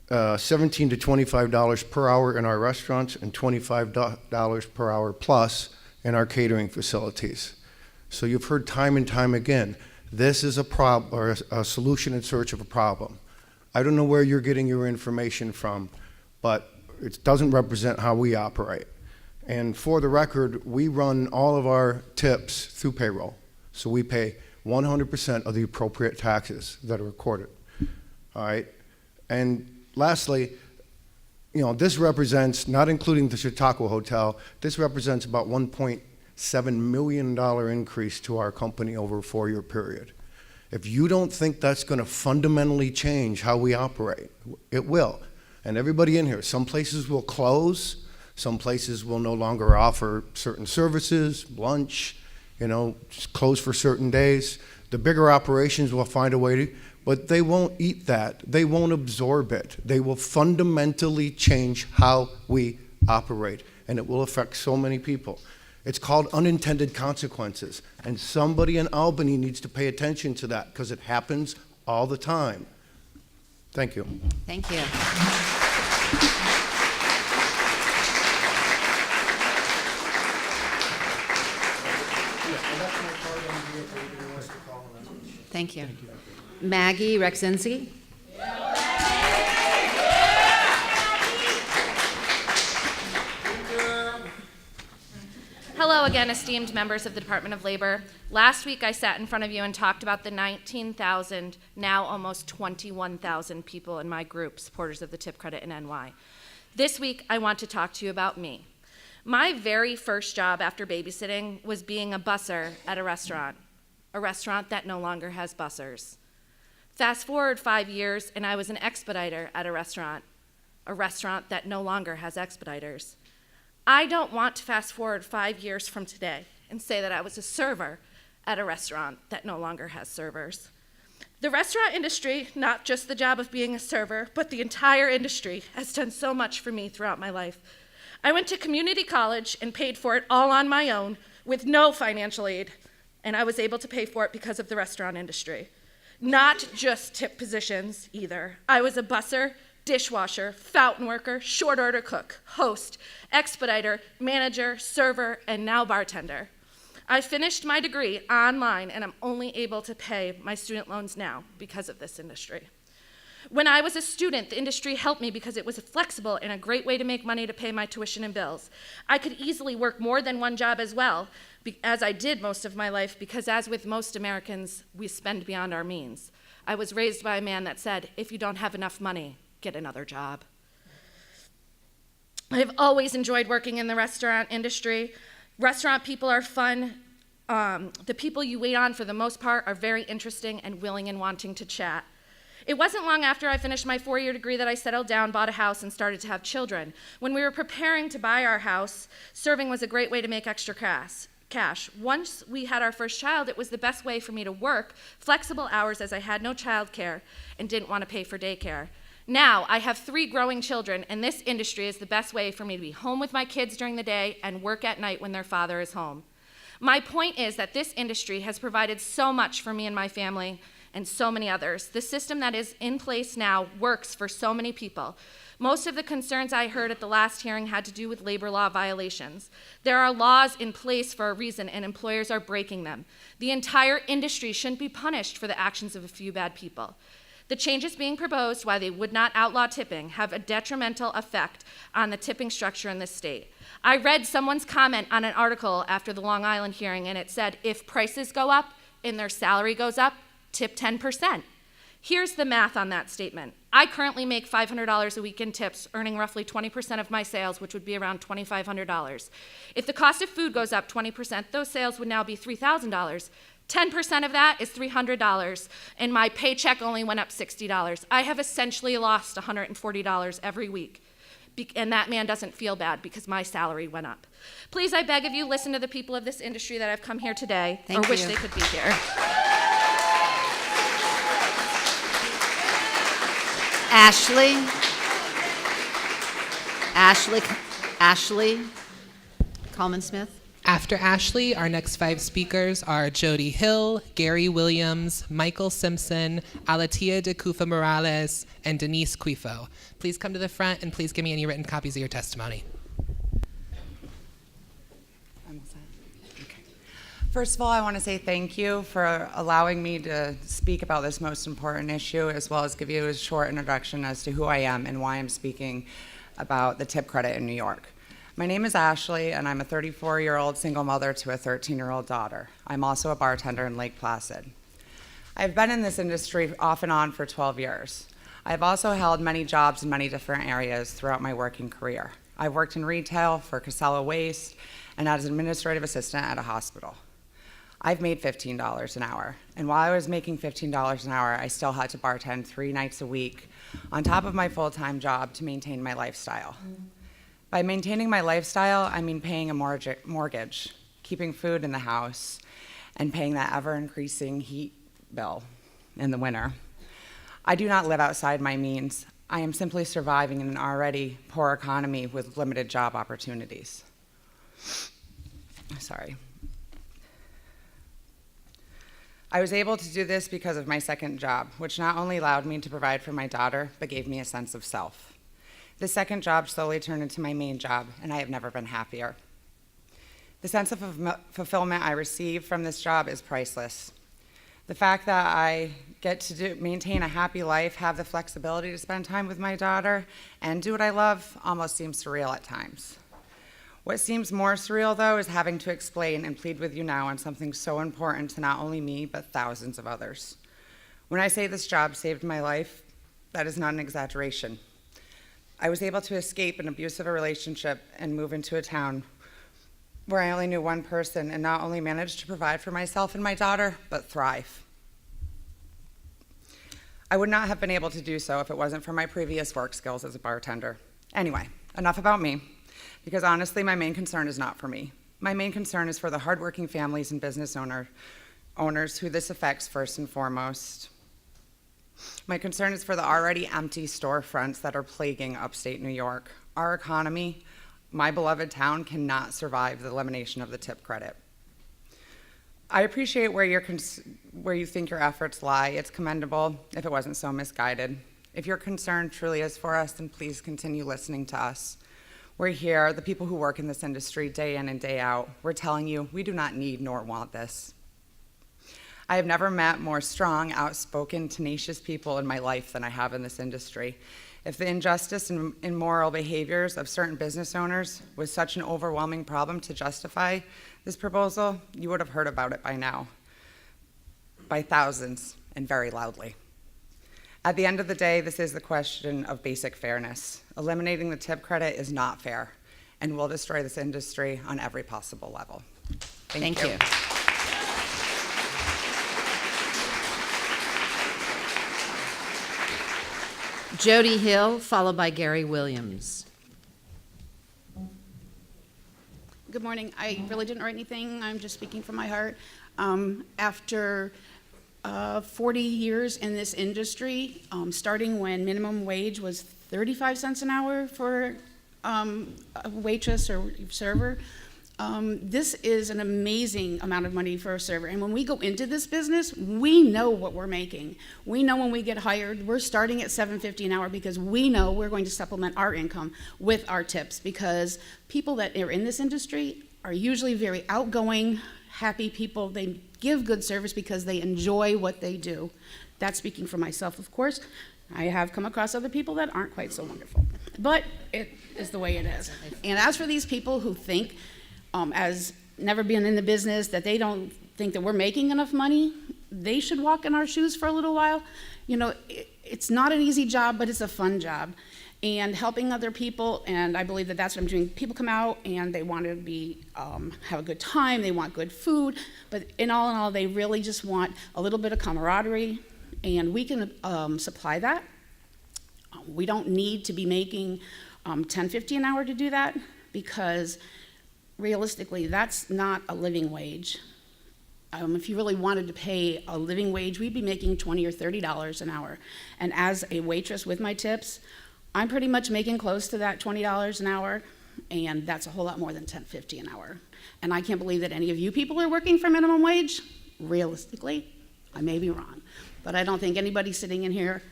$17 to $25 per hour in our restaurants and $25 per hour plus in our catering facilities. So you've heard time and time again, this is a problem or a solution in search of a problem. I don't know where you're getting your information from, but it doesn't represent how we operate. And for the record, we run all of our tips through payroll. So we pay 100% of the appropriate taxes that are recorded. All right? And lastly, you know, this represents, not including the Chautauqua Hotel, this represents about $1.7 million increase to our company over a 4-year period. If you don't think that's going to fundamentally change how we operate, it will. And everybody in here, some places will close, some places will no longer offer certain services, lunch, you know, just close for certain days. The bigger operations will find a way to, but they won't eat that. They won't absorb it. They will fundamentally change how we operate, and it will affect so many people. It's called unintended consequences, and somebody in Albany needs to pay attention to that because it happens all the time. Thank you. Thank you. Thank you. Maggie Rexinski. Hello again, esteemed members of the Department of Labor. Last week I sat in front of you and talked about the 19,000, now almost 21,000 people in my group, supporters of the tip credit in NY. This week I want to talk to you about me. My very first job after babysitting was being a busser at a restaurant that no longer has bussers. Fast forward 5 years and I was an expediter at a restaurant that no longer has expediters. I don't want to fast forward 5 years from today and say that I was a server at a restaurant that no longer has servers. The restaurant industry, not just the job of being a server, but the entire industry, has done so much for me throughout my life. I went to community college and paid for it all on my own with no financial aid, and I was able to pay for it because of the restaurant industry. Not just tip positions either. I was a busser, dishwasher, fountain worker, short order cook, host, expediter, manager, server, and now bartender. I finished my degree online and I'm only able to pay my student loans now because of this industry. When I was a student, the industry helped me because it was flexible and a great way to make money to pay my tuition and bills. I could easily work more than one job as well, as I did most of my life, because as with most Americans, we spend beyond our means. I was raised by a man that said, if you don't have enough money, get another job. I've always enjoyed working in the restaurant industry. Restaurant people are fun. The people you wait on, for the most part, are very interesting and willing and wanting to chat. It wasn't long after I finished my 4-year degree that I settled down, bought a house, and started to have children. When we were preparing to buy our house, serving was a great way to make extra cash. Once we had our first child, it was the best way for me to work flexible hours as I had no childcare and didn't want to pay for daycare. Now, I have 3 growing children, and this industry is the best way for me to be home with my kids during the day and work at night when their father is home. My point is that this industry has provided so much for me and my family and so many others. The system that is in place now works for so many people. Most of the concerns I heard at the last hearing had to do with labor law violations. There are laws in place for a reason, and employers are breaking them. The entire industry shouldn't be punished for the actions of a few bad people. The changes being proposed, while they would not outlaw tipping, have a detrimental effect on the tipping structure in this state. I read someone's comment on an article after the Long Island hearing, and it said, if prices go up and their salary goes up, tip 10%. Here's the math on that statement. I currently make $500 a week in tips, earning roughly 20% of my sales, which would be around $2,500. If the cost of food goes up 20%, those sales would now be $3,000. 10% of that is $300, and my paycheck only went up $60. I have essentially lost $140 every week, and that man doesn't feel bad because my salary went up. Please, I beg of you, listen to the people of this industry that have come here today, or wish they could be here. Ashley Coleman-Smith. After Ashley, our next 5 speakers are Jody Hill, Gary Williams, Michael Simpson, Alatia de Cufa Morales, and Denise Quifo. Please come to the front and please give me any written copies of your testimony. First of all, I want to say thank you for allowing me to speak about this most important issue, as well as give you a short introduction as to who I am and why I'm speaking about the tip credit in New York. My name is Ashley, and I'm a 34-year-old single mother to a 13-year-old daughter. I'm also a bartender in Lake Placid. I've been in this industry off and on for 12 years. I've also held many jobs in many different areas throughout my working career. I've worked in retail for Casella Waste and as an administrative assistant at a hospital. I've made $15 an hour, and while I was making $15 an hour, I still had to bartend 3 nights a week on top of my full-time job to maintain my lifestyle. By maintaining my lifestyle, I mean paying a mortgage, keeping food in the house, and paying that ever-increasing heat bill in the winter. I do not live outside my means. I am simply surviving in an already poor economy with limited job opportunities. Sorry. I was able to do this because of my second job, which not only allowed me to provide for my daughter, but gave me a sense of self. The second job slowly turned into my main job, and I have never been happier. The sense of fulfillment I receive from this job is priceless. The fact that I get to maintain a happy life, have the flexibility to spend time with my daughter, and do what I love almost seems surreal at times. What seems more surreal, though, is having to explain and plead with you now on something so important to not only me, but thousands of others. When I say this job saved my life, that is not an exaggeration. I was able to escape an abusive relationship and move into a town where I only knew one person and not only managed to provide for myself and my daughter, but thrive. I would not have been able to do so if it wasn't for my previous work skills as a bartender. Anyway, enough about me, because honestly, my main concern is not for me. My main concern is for the hardworking families and business owners who this affects first and foremost. My concern is for the already empty storefronts that are plaguing upstate New York. Our economy, my beloved town, cannot survive the elimination of the tip credit. I appreciate where you think your efforts lie. It's commendable if it wasn't so misguided. If your concern truly is for us, then please continue listening to us. We're here, the people who work in this industry day in and day out. We're telling you we do not need nor want this. I have never met more strong, outspoken, tenacious people in my life than I have in this industry. If the injustice and immoral behaviors of certain business owners was such an overwhelming problem to justify this proposal, you would have heard about it by now, by thousands and very loudly. At the end of the day, this is the question of basic fairness. Eliminating the tip credit is not fair and will destroy this industry on every possible level. Thank you. Jody Hill, followed by Gary Williams. Good morning. I really didn't write anything. I'm just speaking from my heart. After 40 years in this industry, starting when minimum wage was 35 cents an hour for a waitress or server, this is an amazing amount of money for a server. And when we go into this business, we know what we're making. We know when we get hired, we're starting at $7.50 an hour because we know we're going to supplement our income with our tips, because people that are in this industry are usually very outgoing, happy people. They give good service because they enjoy what they do. That's speaking for myself, of course. I have come across other people that aren't quite so wonderful, but it is the way it is. And as for these people who think, as never being in the business, that they don't think that we're making enough money, they should walk in our shoes for a little while. You know, it's not an easy job, but it's a fun job. And helping other people, and I believe that that's what I'm doing. People come out and they want to be, have a good time, they want good food, but in all, they really just want a little bit of camaraderie, and we can supply that. We don't need to be making $10.50 an hour to do that, because realistically, that's not a living wage. If you really wanted to pay a living wage, we'd be making $20 or $30 an hour. And as a waitress with my tips, I'm pretty much making close to that $20 an hour. and that's a whole lot more than $10.50 an hour. And I can't believe that any of you people are working for minimum wage. Realistically, I may be wrong, but I don't think anybody sitting in here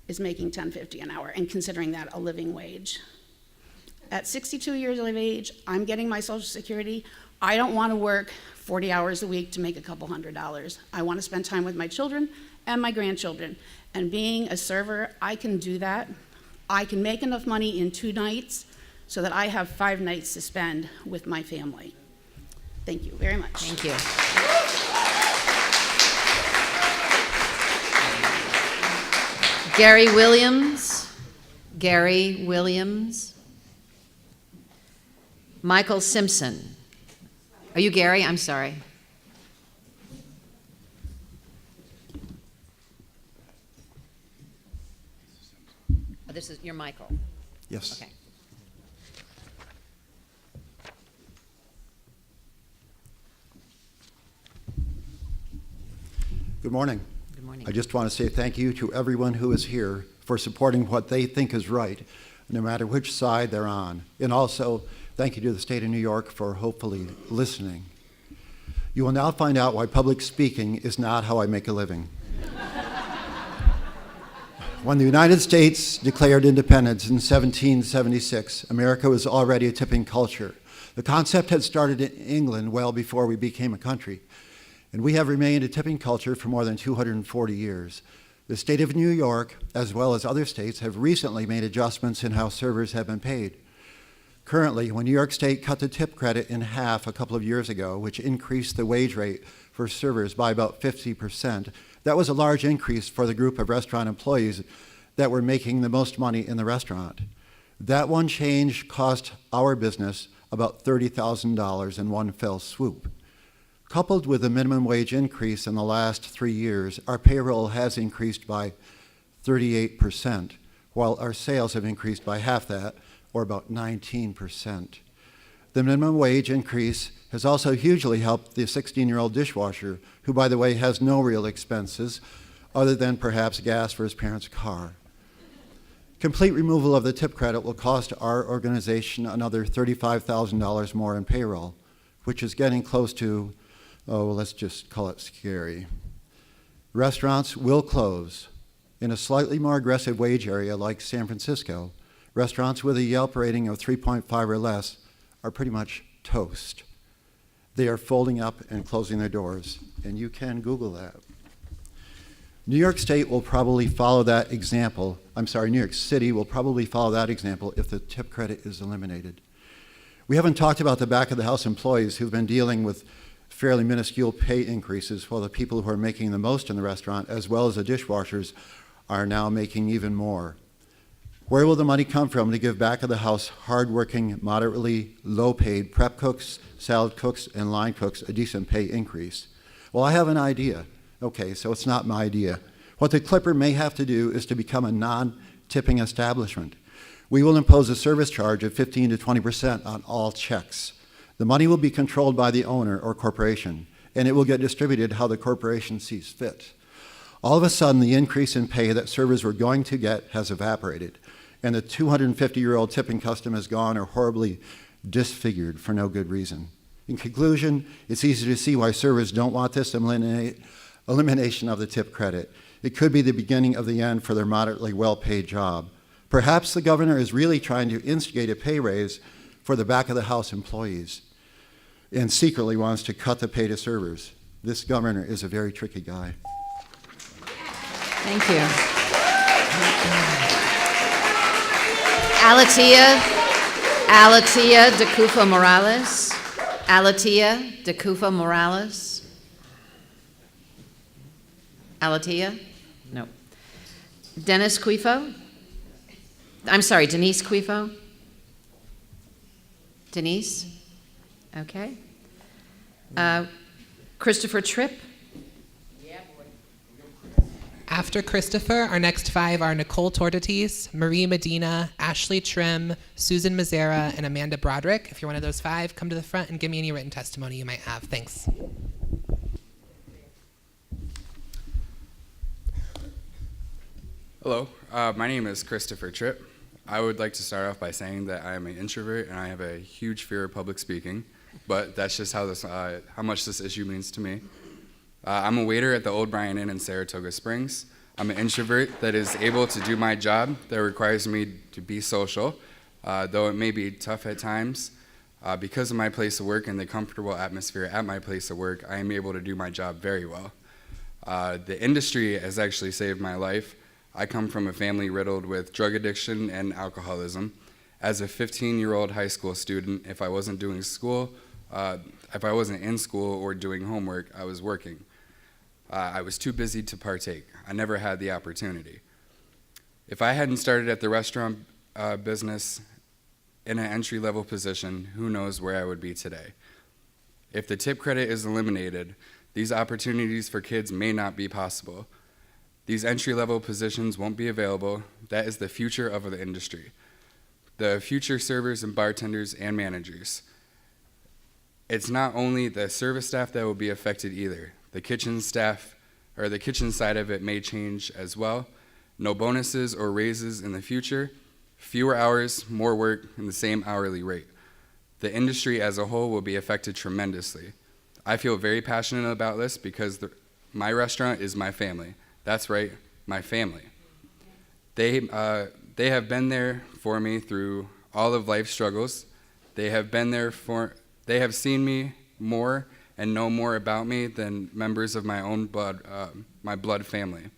is making $10.50 an hour and considering that a living wage. At 62 years of age, I'm getting my Social Security. I don't want to work 40 hours a week to make a couple $100s. I want to spend time with my children and my grandchildren. And being a server, I can do that. I can make enough money in 2 nights so that I have 5 nights to spend with my family. Thank you very much. Thank you. Gary Williams. Gary Williams. Michael Simpson. Are you Gary? I'm sorry. Oh, this is, you're Michael. Yes. Okay. Good morning. Good morning. I just want to say thank you to everyone who is here for supporting what they think is right, no matter which side they're on. And also, thank you to the state of New York for hopefully listening. You will now find out why public speaking is not how I make a living. When the United States declared independence in 1776, America was already a tipping culture. The concept had started in England well before we became a country, and we have remained a tipping culture for more than 240 years. The state of New York, as well as other states, have recently made adjustments in how servers have been paid. Currently, when New York State cut the tip credit in half a couple of years ago, which increased the wage rate for servers by about 50%, that was a large increase for the group of restaurant employees that were making the most money in the restaurant. That one change cost our business about $30,000 in one fell swoop. Coupled with the minimum wage increase in the last 3 years, our payroll has increased by 38%, while our sales have increased by half that, or about 19%. The minimum wage increase has also hugely helped the 16-year-old dishwasher, who, by the way, has no real expenses other than perhaps gas for his parents' car. Complete removal of the tip credit will cost our organization another $35,000 more in payroll, which is getting close to, let's just call it scary. Restaurants will close. In a slightly more aggressive wage area like San Francisco, restaurants with a Yelp rating of 3.5 or less are pretty much toast. They are folding up and closing their doors, and you can Google that. New York State will probably follow that example. New York City will probably follow that example if the tip credit is eliminated. We haven't talked about the back of the house employees who've been dealing with fairly minuscule pay increases, while the people who are making the most in the restaurant, as well as the dishwashers, are now making even more. Where will the money come from to give back of the house hardworking, moderately low-paid prep cooks, salad cooks, and line cooks a decent pay increase? Well, I have an idea. Okay, so it's not my idea. What the Clipper may have to do is to become a non-tipping establishment. We will impose a service charge of 15 to 20% on all checks. The money will be controlled by the owner or corporation, and it will get distributed how the corporation sees fit. All of a sudden, the increase in pay that servers were going to get has evaporated, and the 250-year-old tipping custom is gone or horribly disfigured for no good reason. In conclusion, it's easy to see why servers don't want this elimination of the tip credit. It could be the beginning of the end for their moderately well-paid job. Perhaps the governor is really trying to instigate a pay raise for the back-of-the-house employees and secretly wants to cut the pay to servers. This governor is a very tricky guy. Thank you. Alatia DeCufa Morales. Alatia DeCufa Morales. Alatia? No. Dennis Quifo? I'm sorry, Denise Quifo? Denise? Okay. Christopher Tripp? After Christopher, our next 5 are Nicole Tortotis, Marie Medina, Ashley Trim, Susan Mazzara, and Amanda Broderick. If you're one of those 5, come to the front and give me any written testimony you might have. Thanks. Hello, my name is Christopher Tripp. I would like to start off by saying that I am an introvert and I have a huge fear of public speaking, but that's just how much this issue means to me. I'm a waiter at the Old Bryan Inn in Saratoga Springs. I'm an introvert that is able to do my job that requires me to be social, though it may be tough at times. Because of my place of work and the comfortable atmosphere at my place of work, I am able to do my job very well. The industry has actually saved my life. I come from a family riddled with drug addiction and alcoholism. As a 15-year-old high school student, if I wasn't in school or doing homework, I was working. I was too busy to partake. I never had the opportunity. If I hadn't started at the restaurant business in an entry-level position, who knows where I would be today. If the tip credit is eliminated, these opportunities for kids may not be possible. These entry-level positions won't be available. That is the future of the industry. The future servers and bartenders and managers. It's not only the service staff that will be affected either. The kitchen staff, or the kitchen side of it, may change as well. No bonuses or raises in the future. Fewer hours, more work, and the same hourly rate. The industry as a whole will be affected tremendously. I feel very passionate about this because my restaurant is my family. That's right, my family. They have been there for me through all of life's struggles. They have seen me more and know more about me than members of my own blood, my blood family.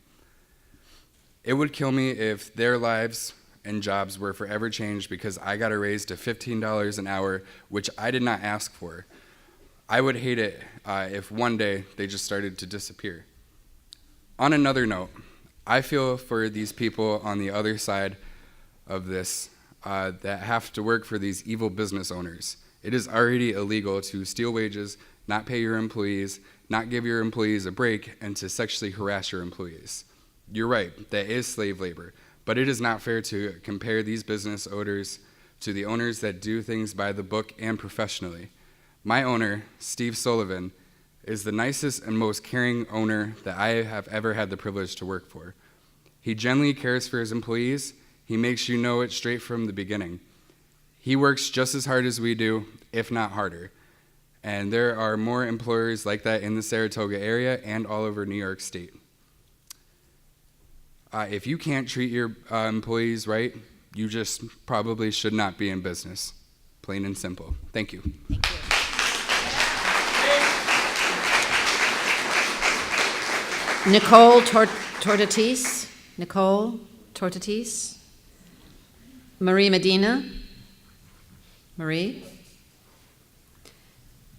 It would kill me if their lives and jobs were forever changed because I got a raise to $15 an hour, which I did not ask for. I would hate it if one day they just started to disappear. On another note, I feel for these people on the other side of this that have to work for these evil business owners. It is already illegal to steal wages, not pay your employees, not give your employees a break, and to sexually harass your employees. You're right, that is slave labor. But it is not fair to compare these business owners to the owners that do things by the book and professionally. My owner, Steve Sullivan, is the nicest and most caring owner that I have ever had the privilege to work for. He genuinely cares for his employees. He makes you know it straight from the beginning. He works just as hard as we do, if not harder. And there are more employers like that in the Saratoga area and all over New York State. If you can't treat your employees right, you just probably should not be in business. Plain and simple. Thank you. Thank you. Nicole Tortatis. Nicole Tortatis. Marie Medina. Marie.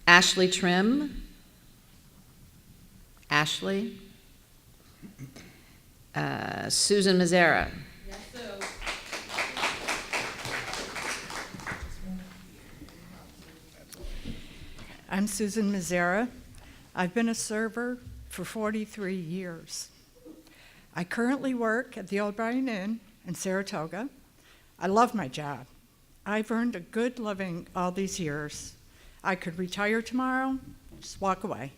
Ashley Trim. Ashley. Susan Mazzara. Yes, I'm Susan Mazzara. I've been a server for 43 years. I currently work at the Old Bryan Inn in Saratoga. I love my job. I've earned a good living all these years. I could retire tomorrow, just walk away.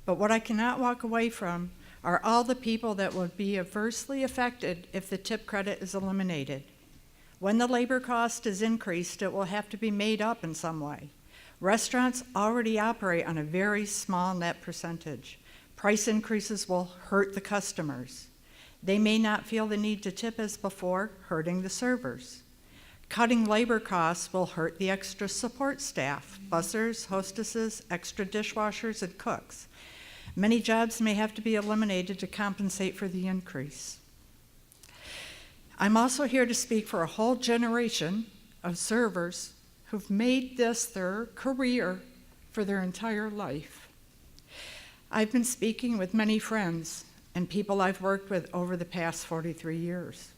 But what I cannot walk away from are all the people that would be adversely affected if the tip credit is eliminated. When the labor cost is increased, it will have to be made up in some way. Restaurants already operate on a very small net percentage. Price increases will hurt the customers. They may not feel the need to tip as before, hurting the servers. Cutting labor costs will hurt the extra support staff, bussers, hostesses, extra dishwashers, and cooks. Many jobs may have to be eliminated to compensate for the increase. I'm also here to speak for a whole generation of servers who've made this their career for their entire life. I've been speaking with many friends and people I've worked with over the past 43 years.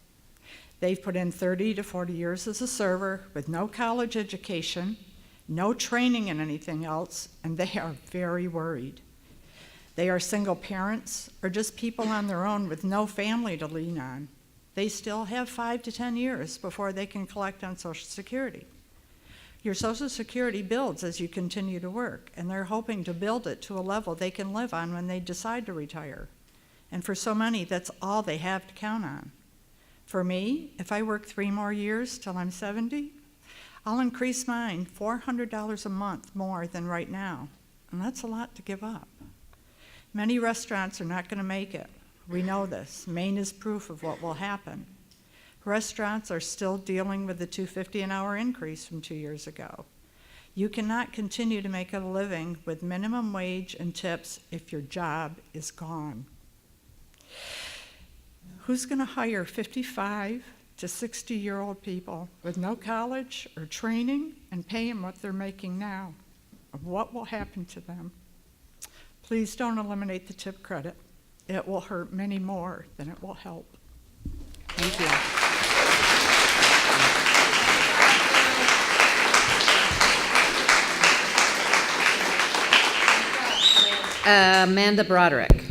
They've put in 30 to 40 years as a server with no college education, no training in anything else, and they are very worried. They are single parents or just people on their own with no family to lean on. They still have 5 to 10 years before they can collect on Social Security. Your Social Security builds as you continue to work, and they're hoping to build it to a level they can live on when they decide to retire. And for so many, that's all they have to count on. For me, if I work 3 more years till I'm 70, I'll increase mine $400 a month more than right now, and that's a lot to give up. Many restaurants are not going to make it. We know this. Maine is proof of what will happen. Restaurants are still dealing with the $2.50 an hour increase from 2 years ago. You cannot continue to make a living with minimum wage and tips if your job is gone. Who's going to hire 55 to 60-year-old people with no college or training and pay them what they're making now? What will happen to them? Please don't eliminate the tip credit. It will hurt many more than it will help. Thank you. Amanda Broderick.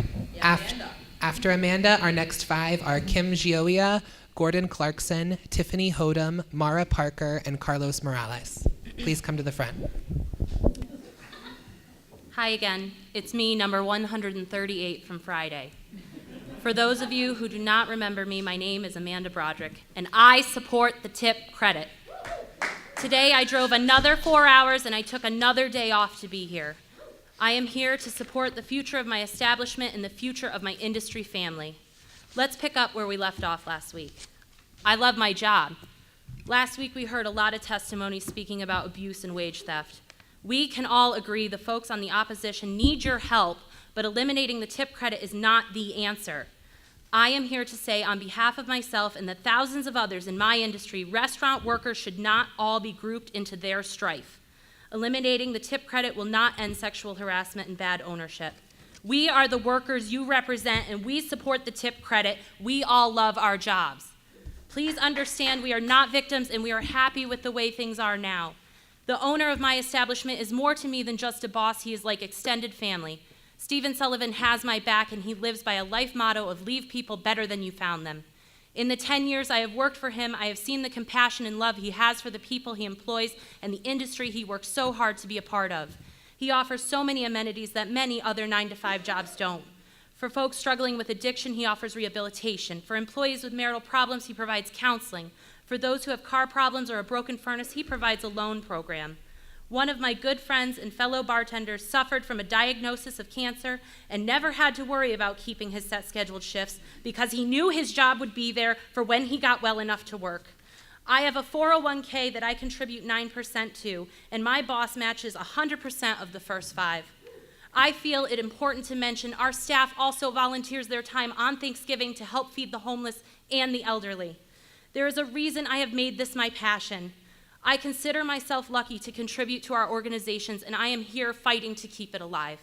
After Amanda, our next 5 are Kim Gioia, Gordon Clarkson, Tiffany Hodum, Mara Parker, and Carlos Morales. Please come to the front. Hi again. It's me, number 138 from Friday. For those of you who do not remember me, my name is Amanda Broderick, and I support the tip credit. Today I drove another 4 hours and I took another day off to be here. I am here to support the future of my establishment and the future of my industry family. Let's pick up where we left off last week. I love my job. Last week we heard a lot of testimony speaking about abuse and wage theft. We can all agree the folks on the opposition need your help, but eliminating the tip credit is not the answer. I am here to say on behalf of myself and the thousands of others in my industry, restaurant workers should not all be grouped into their strife. Eliminating the tip credit will not end sexual harassment and bad ownership. We are the workers you represent, and we support the tip credit. We all love our jobs. Please understand we are not victims, and we are happy with the way things are now. The owner of my establishment is more to me than just a boss. He is like extended family. Stephen Sullivan has my back, and he lives by a life motto of leave people better than you found them. In the 10 years I have worked for him, I have seen the compassion and love he has for the people he employs and the industry he works so hard to be a part of. He offers so many amenities that many other 9-to-5 jobs don't. For folks struggling with addiction, he offers rehabilitation. For employees with marital problems, he provides counseling. For those who have car problems or a broken furnace, he provides a loan program. One of my good friends and fellow bartenders suffered from a diagnosis of cancer and never had to worry about keeping his set scheduled shifts because he knew his job would be there for when he got well enough to work. I have a 401k that I contribute 9% to, and my boss matches 100% of the first 5. I feel it important to mention our staff also volunteers their time on Thanksgiving to help feed the homeless and the elderly. There is a reason I have made this my passion. I consider myself lucky to contribute to our organizations, and I am here fighting to keep it alive.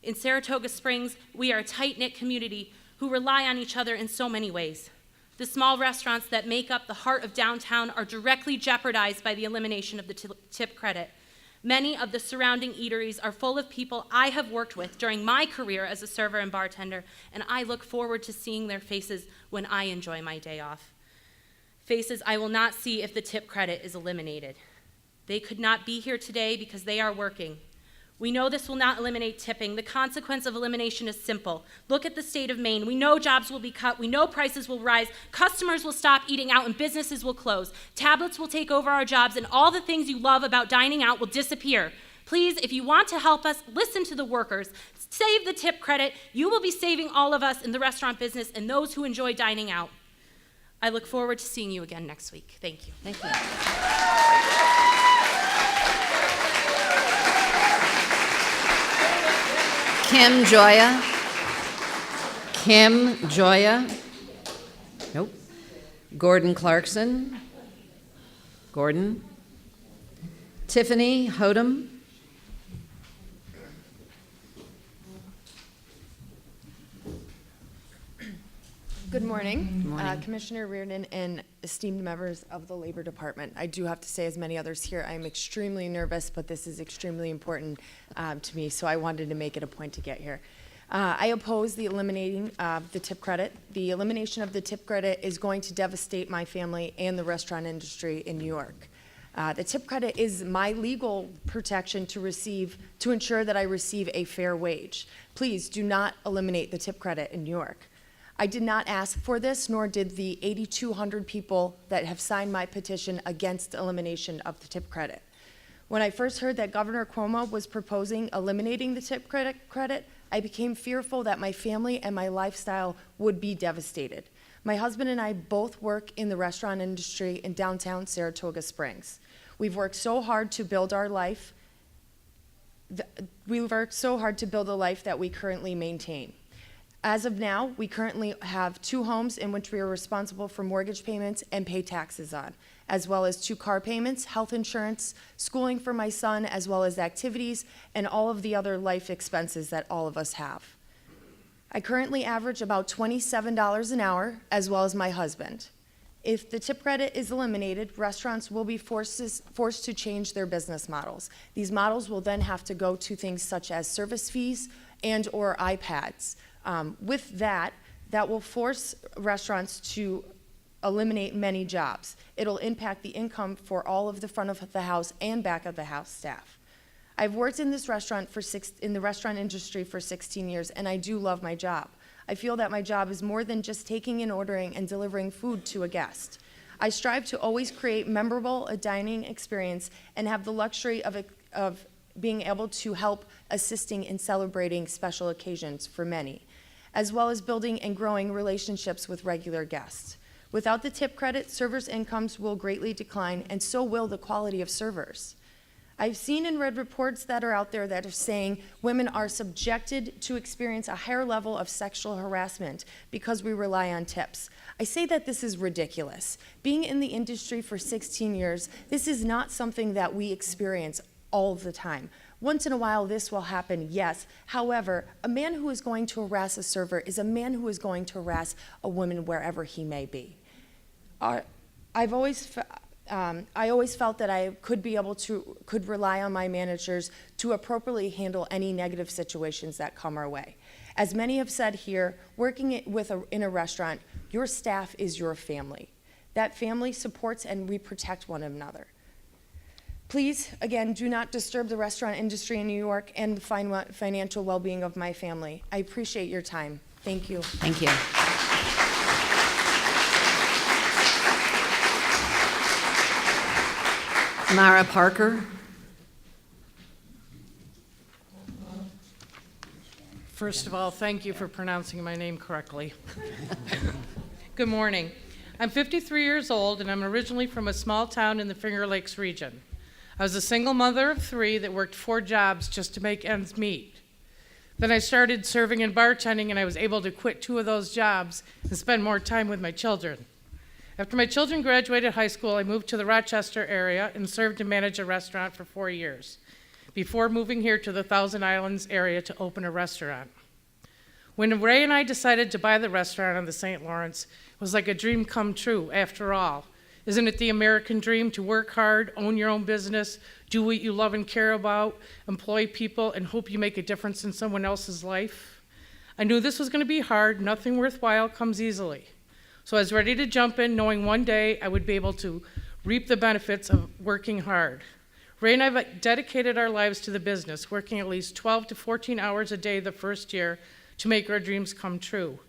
In Saratoga Springs, we are a tight-knit community who rely on each other in so many ways. The small restaurants that make up the heart of downtown are directly jeopardized by the elimination of the tip credit. Many of the surrounding eateries are full of people I have worked with during my career as a server and bartender, and I look forward to seeing their faces when I enjoy my day off. Faces I will not see if the tip credit is eliminated. They could not be here today because they are working. We know this will not eliminate tipping. The consequence of elimination is simple. Look at the state of Maine. We know jobs will be cut. We know prices will rise. Customers will stop eating out and businesses will close. Tablets will take over our jobs and all the things you love about dining out will disappear. Please, if you want to help us, listen to the workers. Save the tip credit. You will be saving all of us in the restaurant business and those who enjoy dining out. I look forward to seeing you again next week. Thank you. Thank you. Kim Gioia. Kim Gioia. Nope. Gordon Clarkson. Gordon. Tiffany Hodum. Good morning, Good morning. Commissioner Reardon and esteemed members of the Labor Department. I do have to say, as many others here, I'm extremely nervous, but this is extremely important to me, so I wanted to make it a point to get here. I oppose the eliminating the tip credit. The elimination of the tip credit is going to devastate my family and the restaurant industry in New York. The tip credit is my legal protection to ensure that I receive a fair wage. Please do not eliminate the tip credit in New York. I did not ask for this, nor did the 8,200 people that have signed my petition against elimination of the tip credit. When I first heard that Governor Cuomo was proposing eliminating the tip credit, I became fearful that my family and my lifestyle would be devastated. My husband and I both work in the restaurant industry in downtown Saratoga Springs. We've worked so hard to build our life. We've worked so hard to build a life that we currently maintain. As of now, we currently have 2 homes in which we are responsible for mortgage payments and pay taxes on, as well as 2 car payments, health insurance, schooling for my son, as well as activities, and all of the other life expenses that all of us have. I currently average about $27 an hour, as well as my husband. If the tip credit is eliminated, restaurants will be forced to change their business models. These models will then have to go to things such as service fees and or iPads. With that will force restaurants to eliminate many jobs. It'll impact the income for all of the front of the house and back of the house staff. I've worked in this restaurant in the restaurant industry for 16 years, and I do love my job. I feel that my job is more than just taking and ordering and delivering food to a guest. I strive to always create memorable a dining experience and have the luxury of being able to help assisting in celebrating special occasions for many, as well as building and growing relationships with regular guests. Without the tip credit, servers' incomes will greatly decline, and so will the quality of servers. I've seen and read reports that are out there that are saying women are subjected to experience a higher level of sexual harassment because we rely on tips. I say that this is ridiculous. Being in the industry for 16 years, this is not something that we experience all the time. Once in a while, this will happen, yes. However, a man who is going to harass a server is a man who is going to harass a woman wherever he may be. I always felt that I could rely on my managers to appropriately handle any negative situations that come our way. As many have said here, working in a restaurant, your staff is your family. That family supports and we protect one another. Please, again, do not disturb the restaurant industry in New York and the financial well-being of my family. I appreciate your time. Thank you. Thank you. Mara Parker. First of all, thank you for pronouncing my name correctly. Good morning. I'm 53 years old, and I'm originally from a small town in the Finger Lakes region. I was a single mother of 3 that worked 4 jobs just to make ends meet. Then I started serving and bartending, and I was able to quit 2 of those jobs and spend more time with my children. After my children graduated high school, I moved to the Rochester area and served and managed a restaurant for 4 years before moving here to the Thousand Islands area to open a restaurant. When Ray and I decided to buy the restaurant on the St. Lawrence, it was like a dream come true after all. Isn't it the American dream to work hard, own your own business, do what you love and care about, employ people, and hope you make a difference in someone else's life? I knew this was going to be hard. Nothing worthwhile comes easily. So I was ready to jump in, knowing one day I would be able to reap the benefits of working hard. Ray and I have dedicated our lives to the business, working at least 12 to 14 hours a day the first year to make our dreams come true.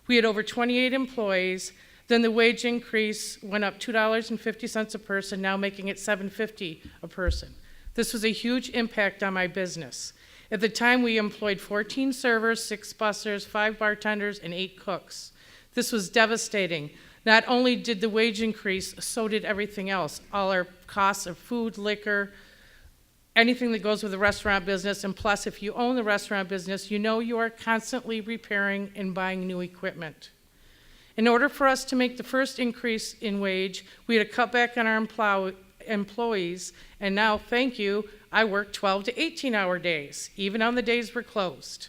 We had over 28 employees. Then the wage increase went up $2.50 a person, now making it $7.50 a person. This was a huge impact on my business. At the time, we employed 14 servers, 6 bussers, 5 bartenders, and 8 cooks. This was devastating. Not only did the wage increase, so did everything else. All our costs of food, liquor, anything that goes with the restaurant business, and plus, if you own the restaurant business, you know you are constantly repairing and buying new equipment. In order for us to make the first increase in wage, we had to cut back on our employees, and now, thank you, I work 12 to 18-hour days, even on the days we're closed.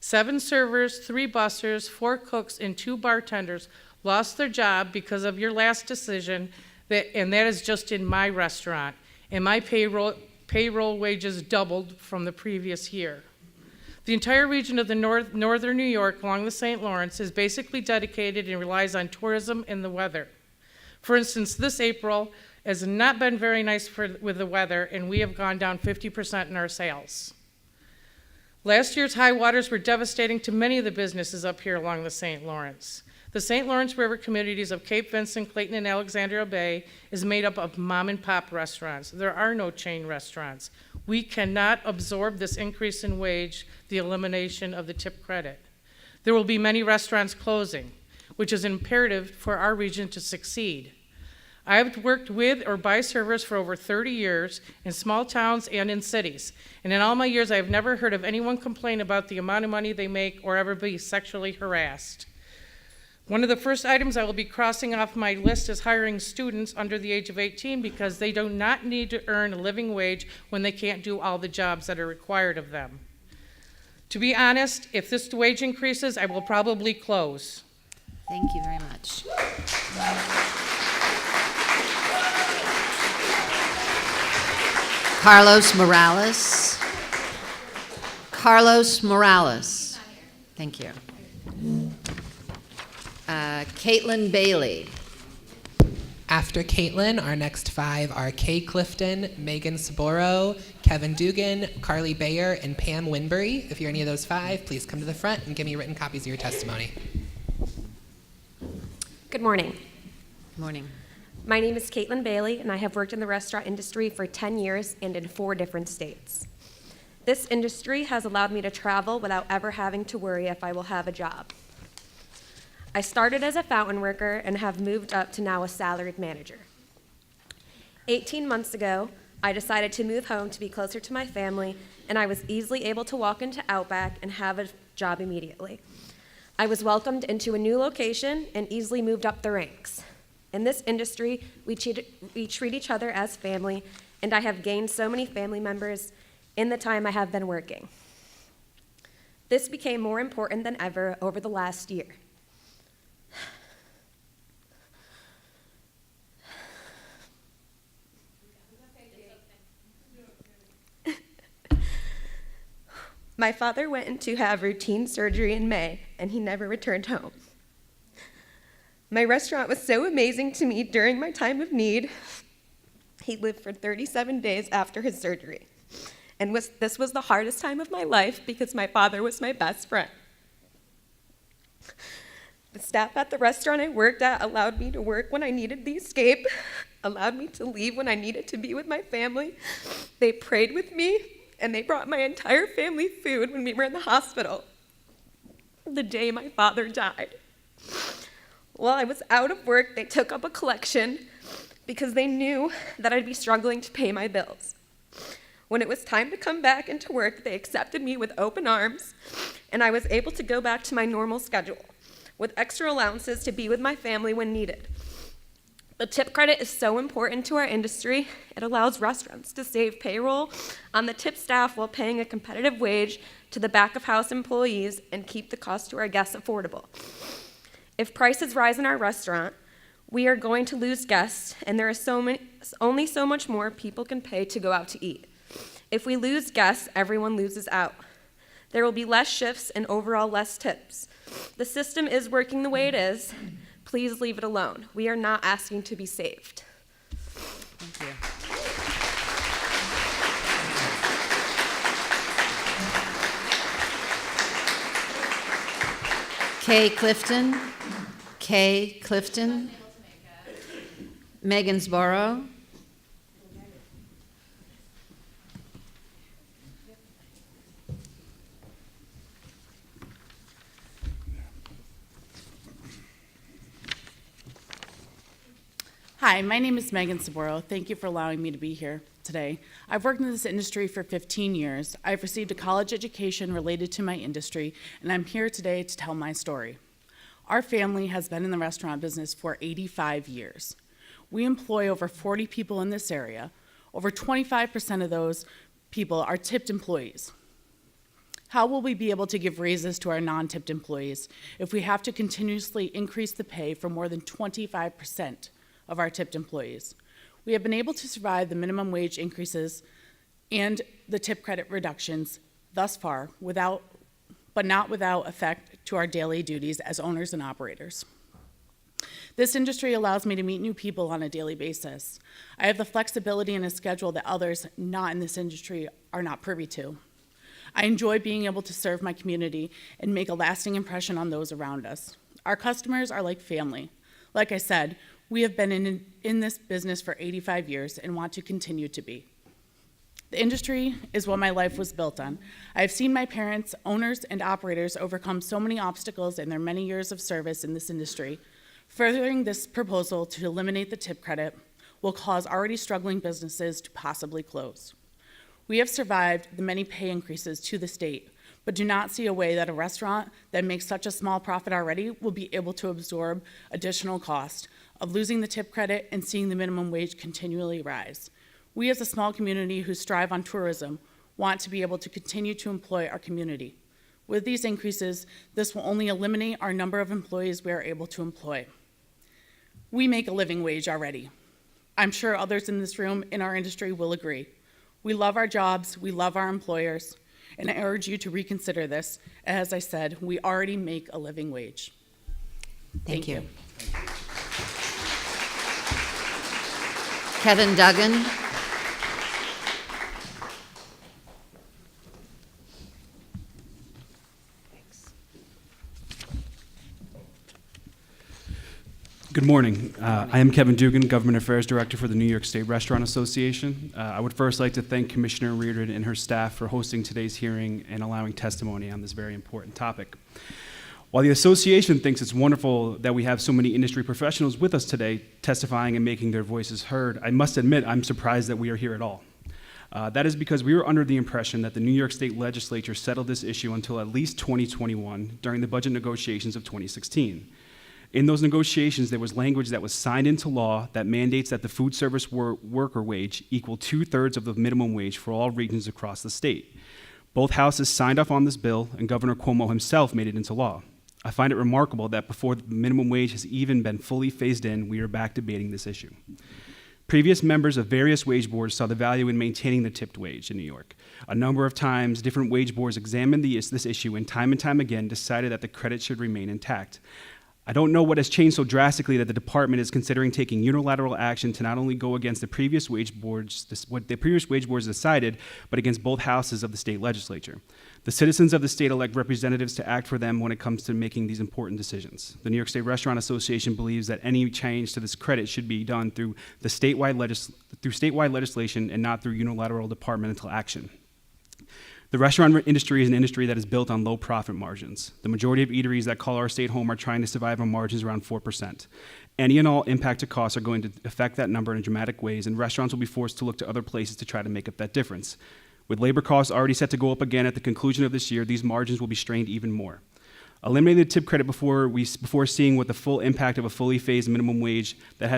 7 servers, 3 bussers, 4 cooks, and 2 bartenders lost their job because of your last decision, and that is just in my restaurant, and my payroll wages doubled from the previous year. The entire region of the northern New York along the St. Lawrence is basically dedicated and relies on tourism and the weather. For instance, this April has not been very nice with the weather, and we have gone down 50% in our sales. Last year's high waters were devastating to many of the businesses up here along the St. Lawrence. The St. Lawrence River communities of Cape Vincent, Clayton, and Alexandria Bay is made up of mom and pop restaurants. There are no chain restaurants. We cannot absorb this increase in wage, the elimination of the tip credit. There will be many restaurants closing, which is imperative for our region to succeed. I've worked with or by servers for over 30 years in small towns and in cities. And in all my years, I have never heard of anyone complain about the amount of money they make or ever be sexually harassed. One of the first items I will be crossing off my list is hiring students under the age of 18 because they do not need to earn a living wage when they can't do all the jobs that are required of them. To be honest, if this wage increases, I will probably close. Thank you very much. Carlos Morales. Carlos Morales. Thank you. Caitlin Bailey. After Caitlin, our next 5 are Kay Clifton, Megan Saboro, Kevin Dugan, Carly Bayer, and Pam Winbury. If you're any of those 5, please come to the front and give me written copies of your testimony. Good morning. Good morning. My name is Caitlin Bailey, and I have worked in the restaurant industry for 10 years and in 4 different states. This industry has allowed me to travel without ever having to worry if I will have a job. I started as a fountain worker and have moved up to now a salaried manager. 18 months ago, I decided to move home to be closer to my family, and I was easily able to walk into Outback and have a job immediately. I was welcomed into a new location and easily moved up the ranks. In this industry, we treat each other as family, and I have gained so many family members in the time I have been working. This became more important than ever over the last year. My father went in to have routine surgery in May, and he never returned home. My restaurant was so amazing to me during my time of need. He lived for 37 days after his surgery. And this was the hardest time of my life because my father was my best friend. The staff at the restaurant I worked at allowed me to work when I needed the escape, allowed me to leave when I needed to be with my family. They prayed with me, and they brought my entire family food when we were in the hospital the day my father died. While I was out of work, they took up a collection because they knew that I'd be struggling to pay my bills. When it was time to come back into work, they accepted me with open arms, and I was able to go back to my normal schedule with extra allowances to be with my family when needed. The tip credit is so important to our industry. It allows restaurants to save payroll on the tip staff while paying a competitive wage to the back-of-house employees and keep the cost to our guests affordable. If prices rise in our restaurant, we are going to lose guests, and there is only so much more people can pay to go out to eat. If we lose guests, everyone loses out. There will be less shifts and overall less tips. The system is working the way it is. Please leave it alone. We are not asking to be saved. Thank you. Kay Clifton. Kay Clifton. Megansboro. Hi, my name is Megan Saboro. Thank you for allowing me to be here today. I've worked in this industry for 15 years. I've received a college education related to my industry, and I'm here today to tell my story. Our family has been in the restaurant business for 85 years. We employ over 40 people in this area. Over 25% of those people are tipped employees. How will we be able to give raises to our non-tipped employees if we have to continuously increase the pay for more than 25% of our tipped employees? We have been able to survive the minimum wage increases and the tip credit reductions thus far but not without effect to our daily duties as owners and operators. This industry allows me to meet new people on a daily basis. I have the flexibility in a schedule that others not in this industry are not privy to. I enjoy being able to serve my community and make a lasting impression on those around us. Our customers are like family. Like I said, we have been in this business for 85 years and want to continue to be. The industry is what my life was built on. I have seen my parents, owners, and operators overcome so many obstacles in their many years of service in this industry. Furthering this proposal to eliminate the tip credit will cause already struggling businesses to possibly close. We have survived the many pay increases to the state, but do not see a way that a restaurant that makes such a small profit already will be able to absorb additional cost of losing the tip credit and seeing the minimum wage continually rise. We as a small community who strive on tourism want to be able to continue to employ our community. With these increases, this will only eliminate our number of employees we are able to employ. We make a living wage already. I'm sure others in this room in our industry will agree. We love our jobs, we love our employers, and I urge you to reconsider this. As I said, we already make a living wage. Thank you. Kevin Duggan. Good morning. I am Kevin Dugan, Government Affairs Director for the New York State Restaurant Association. I would first like to thank Commissioner Reardon and her staff for hosting today's hearing and allowing testimony on this very important topic. While the association thinks it's wonderful that we have so many industry professionals with us today testifying and making their voices heard, I must admit I'm surprised that we are here at all. That is because we were under the impression that the New York State Legislature settled this issue until at least 2021 during the budget negotiations of 2016. In those negotiations, there was language that was signed into law that mandates that the food service worker wage equal 2/3 of the minimum wage for all regions across the state. Both houses signed off on this bill, and Governor Cuomo himself made it into law. I find it remarkable that before the minimum wage has even been fully phased in, we are back debating this issue. Previous members of various wage boards saw the value in maintaining the tipped wage in New York. A number of times, different wage boards examined this issue and time again decided that the credit should remain intact. I don't know what has changed so drastically that the department is considering taking unilateral action to not only go against the previous wage boards, what the previous wage boards decided, but against both houses of the state legislature. The citizens of the state elect representatives to act for them when it comes to making these important decisions. The New York State Restaurant Association believes that any change to this credit should be done through statewide legislation and not through unilateral departmental action. The restaurant industry is an industry that is built on low profit margins. The majority of eateries that call our state home are trying to survive on margins around 4%. Any and all impacted costs are going to affect that number in dramatic ways, and restaurants will be forced to look to other places to try to make up that difference. With labor costs already set to go up again at the conclusion of this year, these margins will be strained even more. Eliminating the tip credit before seeing what the full impact of a fully phased minimum wage what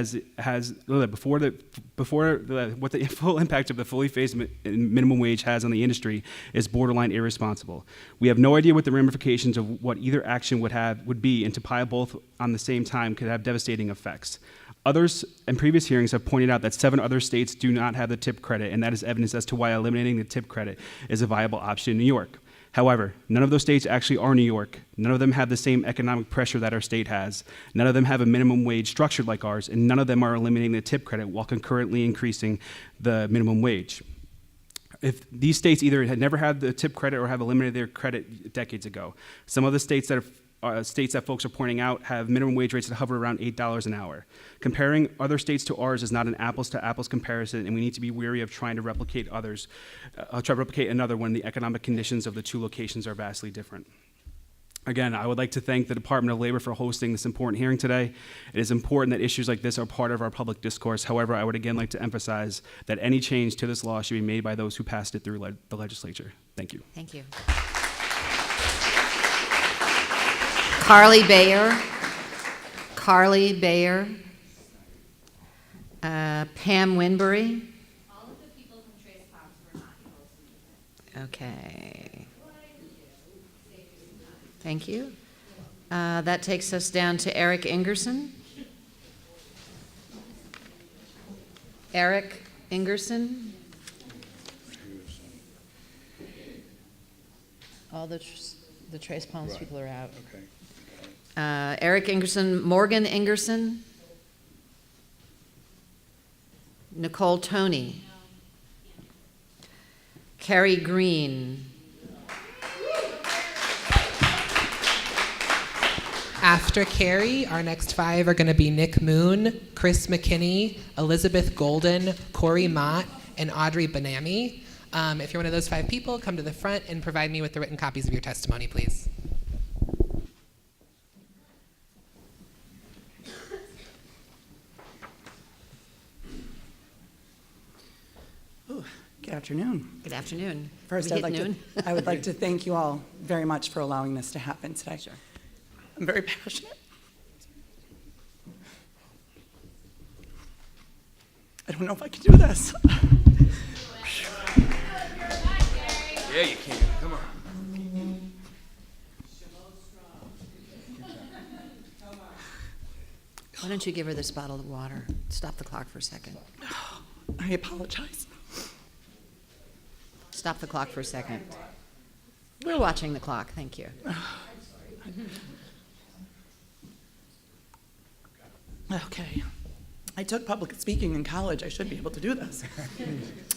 the full impact of the fully phased minimum wage has on the industry is borderline irresponsible. We have no idea what the ramifications of what either action would be, and to pile both on the same time could have devastating effects. Others in previous hearings have pointed out that 7 other states do not have the tip credit, and that is evidence as to why eliminating the tip credit is a viable option in New York. However, none of those states actually are New York. None of them have the same economic pressure that our state has. None of them have a minimum wage structured like ours, and none of them are eliminating the tip credit while concurrently increasing the minimum wage. If these states either had never had the tip credit or have eliminated their credit decades ago. Some of the states that folks are pointing out have minimum wage rates that hover around $8 an hour. Comparing other states to ours is not an apples-to-apples comparison, and we need to be wary of trying to replicate another when the economic conditions of the two locations are vastly different. Again, I would like to thank the Department of Labor for hosting this important hearing today. It is important that issues like this are part of our public discourse. However, I would again like to emphasize that any change to this law should be made by those who passed it through the legislature. Thank you. Thank you. Carly Bayer, Pam Winbury. All of the people from Trace Palms were not able to make it. Okay. Thank you. That takes us down to Eric Ingerson. Eric Ingerson. All the Trace Palms people are out. Okay. Eric Ingerson, Morgan Ingerson, Nicole Toney, Carrie Green, After Carrie, our next 5 are going to be Nick Moon, Chris McKinney, Elizabeth Golden, Corey Mott, and Audrey Banami. If you're one of those 5 people, come to the front and provide me with the written copies of your testimony, please. Good afternoon. Good afternoon. First, We hit I would like to thank you all very much for allowing this to happen today. Sure. I'm very passionate. I don't know if I can do this. Yeah, you can. Come on. Why don't you give her this bottle of water? Stop the clock for a second. I apologize. Stop the clock for a second. We're watching the clock. Thank you. Okay. I took public speaking in college. I should be able to do this.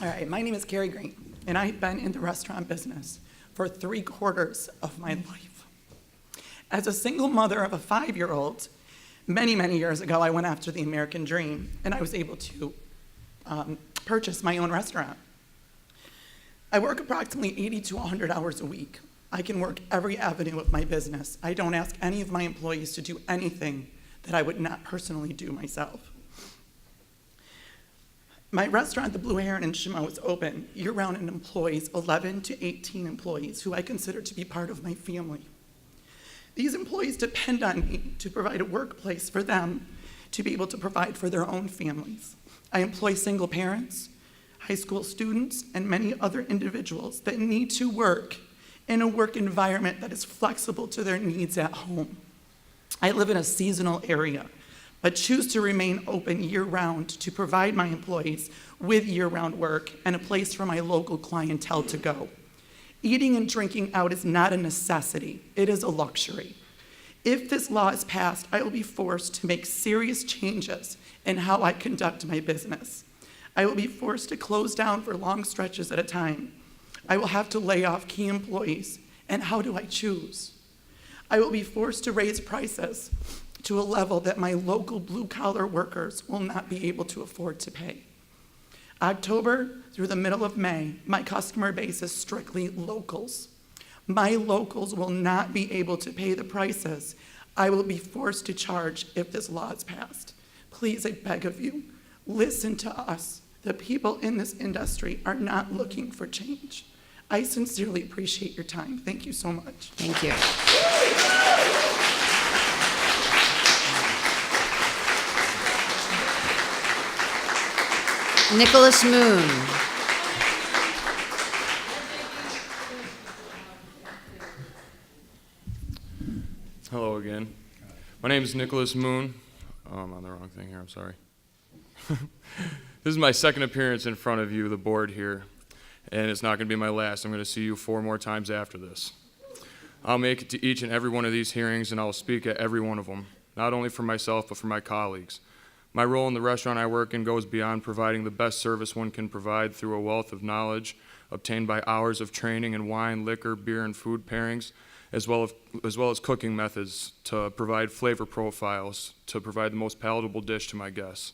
All right, my name is Carrie Green, and I've been in the restaurant business for 3/4 of my life. As a single mother of a 5-year-old, many, many years ago, I went after the American dream, and I was able to purchase my own restaurant. I work approximately 80 to 100 hours a week. I can work every avenue of my business. I don't ask any of my employees to do anything that I would not personally do myself. My restaurant, the Blue Heron in Shimo, is open year-round and employs 11 to 18 employees who I consider to be part of my family. These employees depend on me to provide a workplace for them to be able to provide for their own families. I employ single parents, high school students, and many other individuals that need to work in a work environment that is flexible to their needs at home. I live in a seasonal area, but choose to remain open year-round to provide my employees with year-round work and a place for my local clientele to go. Eating and drinking out is not a necessity, it is a luxury. If this law is passed, I will be forced to make serious changes in how I conduct my business. I will be forced to close down for long stretches at a time. I will have to lay off key employees, and how do I choose? I will be forced to raise prices to a level that my local blue-collar workers will not be able to afford to pay. October through the middle of May, my customer base is strictly locals. My locals will not be able to pay the prices I will be forced to charge if this law is passed. Please, I beg of you, listen to us. The people in this industry are not looking for change. I sincerely appreciate your time. Thank you so much. Thank you. Nicholas Moon. Hello again. My name is Nicholas Moon. Oh, I'm on the wrong thing here, I'm sorry. This is my second appearance in front of you, the board here, and it's not going to be my last. I'm going to see you 4 more times after this. I'll make it to each and every one of these hearings, and I'll speak at every one of them, not only for myself, but for my colleagues. My role in the restaurant I work in goes beyond providing the best service one can provide through a wealth of knowledge obtained by hours of training in wine, liquor, beer, and food pairings, as well as cooking methods to provide flavor profiles to provide the most palatable dish to my guests.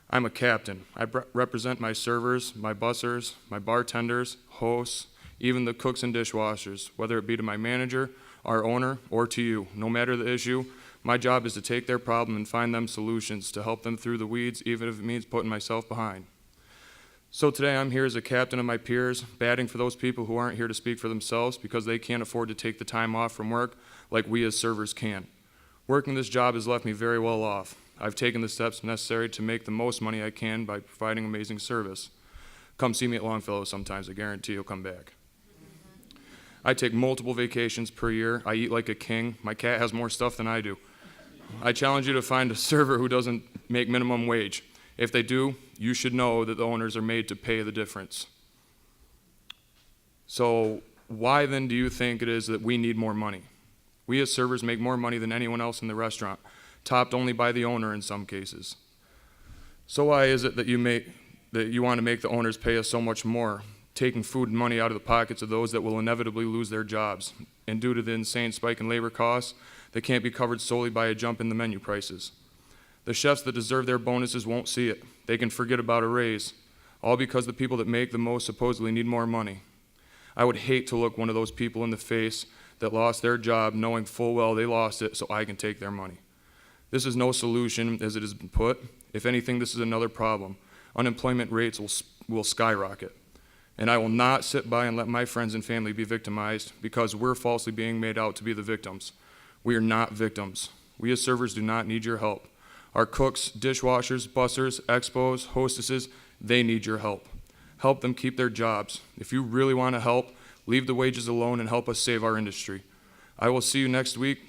I'm a captain. I represent my servers, my bussers, my bartenders, hosts, even the cooks and dishwashers, whether it be to my manager, our owner, or to you. No matter the issue, my job is to take their problem and find them solutions to help them through the weeds, even if it means putting myself behind. So today I'm here as a captain of my peers, batting for those people who aren't here to speak for themselves because they can't afford to take the time off from work like we as servers can. Working this job has left me very well off. I've taken the steps necessary to make the most money I can by providing amazing service. Come see me at Longfellow sometimes, I guarantee you'll come back. I take multiple vacations per year. I eat like a king. My cat has more stuff than I do. I challenge you to find a server who doesn't make minimum wage. If they do, you should know that the owners are made to pay the difference. So why then do you think it is that we need more money? We as servers make more money than anyone else in the restaurant, topped only by the owner in some cases. So why is it that you want to make the owners pay us so much more, taking food and money out of the pockets of those that will inevitably lose their jobs? And due to the insane spike in labor costs, that can't be covered solely by a jump in the menu prices. The chefs that deserve their bonuses won't see it. They can forget about a raise, all because the people that make the most supposedly need more money. I would hate to look one of those people in the face that lost their job knowing full well they lost it so I can take their money. This is no solution as it has been put. If anything, this is another problem. Unemployment rates will skyrocket. And I will not sit by and let my friends and family be victimized because we're falsely being made out to be the victims. We are not victims. We as servers do not need your help. Our cooks, dishwashers, bussers, expos, hostesses, they need your help. Help them keep their jobs. If you really want to help, leave the wages alone and help us save our industry. I will see you next week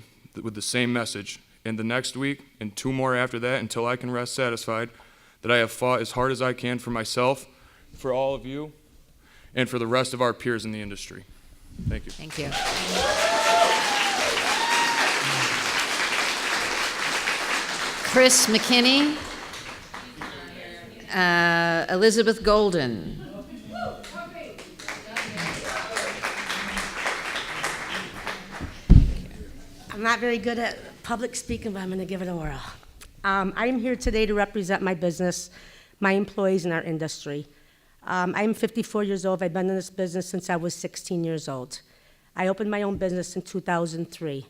with the same message, and the next week, and 2 more after that, until I can rest satisfied that I have fought as hard as I can for myself, for all of you, and for the rest of our peers in the industry. Thank you. Thank you. Chris McKinney, Elizabeth Golden. I'm not very good at public speaking, but I'm going to give it a whirl. I'm here today to represent my business, my employees, and our industry. I'm 54 years old. I've been in this business since I was 16 years old. I opened my own business in 2003.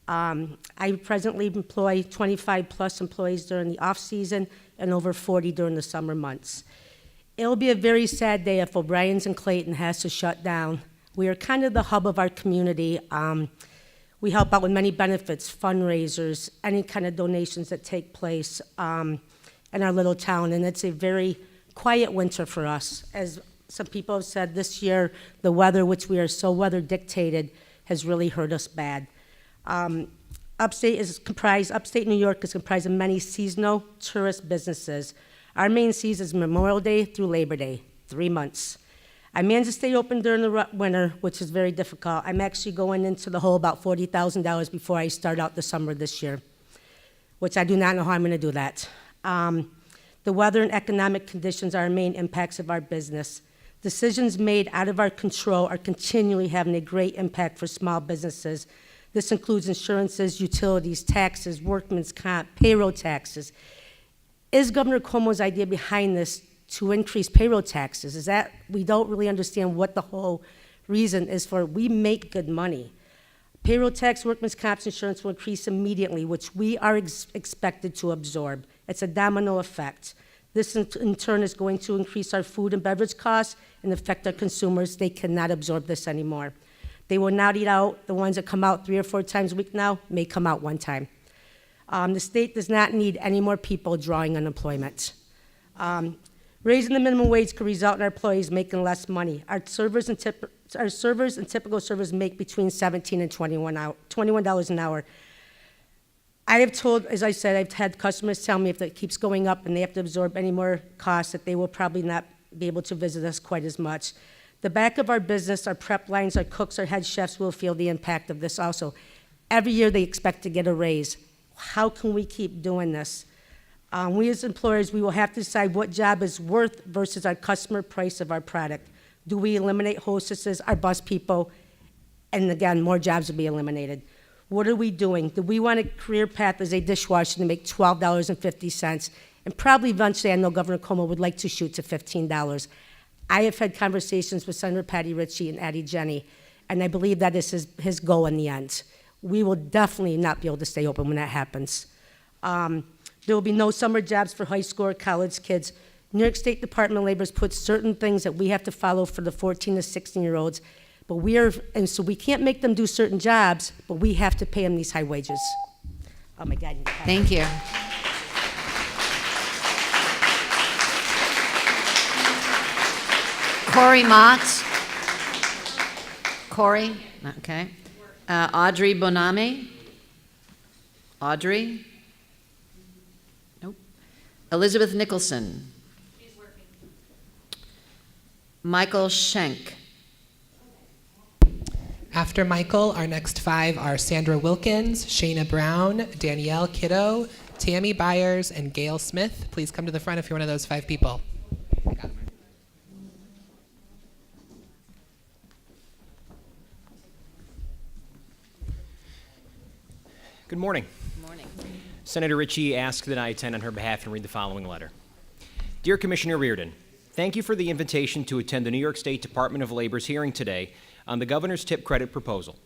I presently employ 25-plus employees during the off-season and over 40 during the summer months. It'll be a very sad day if O'Brien's and Clayton has to shut down. We are kind of the hub of our community. We help out with many benefits, fundraisers, any kind of donations that take place in our little town, and it's a very quiet winter for us. As some people have said, this year, the weather, which we are so weather dictated, has really hurt us bad. Upstate New York is comprised of many seasonal tourist businesses. Our main season is Memorial Day through Labor Day, 3 months. I managed to stay open during the winter, which is very difficult. I'm actually going into the hole about $40,000 before I start out the summer this year, which I do not know how I'm going to do that. The weather and economic conditions are our main impacts of our business. Decisions made out of our control are continually having a great impact for small businesses. This includes insurances, utilities, taxes, workman's comp, payroll taxes. Is Governor Cuomo's idea behind this to increase payroll taxes? Is that, we don't really understand what the whole reason is for. We make good money. Payroll tax, workman's comp, insurance will increase immediately, which we are expected to absorb. It's a domino effect. This in turn is going to increase our food and beverage costs and affect our consumers. They cannot absorb this anymore. They will not eat out. The ones that come out 3 or 4 times a week now may come out 1 time. The state does not need any more people drawing unemployment. Raising the minimum wage could result in our employees making less money. Our servers and typical servers make between $17 and $21 an hour. I have told, as I said, I've had customers tell me if it keeps going up and they have to absorb any more costs, that they will probably not be able to visit us quite as much. The back of our business, our prep lines, our cooks, our head chefs will feel the impact of this also. Every year they expect to get a raise. How can we keep doing this? We as employers, we will have to decide what job is worth versus our customer price of our product. Do we eliminate hostesses, our bus people? And again, more jobs will be eliminated. What are we doing? Do we want a career path as a dishwasher to make $12.50? And probably eventually, I know Governor Cuomo would like to shoot to $15. I have had conversations with Senator Patty Ritchie and Addie Jenny, and I believe that is his goal in the end. We will definitely not be able to stay open when that happens. There will be no summer jobs for high school or college kids. New York State Department of Labor has put certain things that we have to follow for the 14 to 16-year-olds, and so we can't make them do certain jobs, but we have to pay them these high wages. Oh my God. Thank you. Corey Mott. Corey, okay. Audrey Boname. Audrey. Nope. Elizabeth Nicholson. She's working. Michael Schenk. After Michael, our next 5 are Sandra Wilkins, Shayna Brown, Danielle Kiddo, Tammy Byers, and Gail Smith. Please come to the front if you're one of those 5 people. Good morning. Good morning. Senator Ritchie asked that I attend on her behalf and read the following letter. Dear Commissioner Reardon, thank you for the invitation to attend the New York State Department of Labor's hearing today on the governor's tip credit proposal.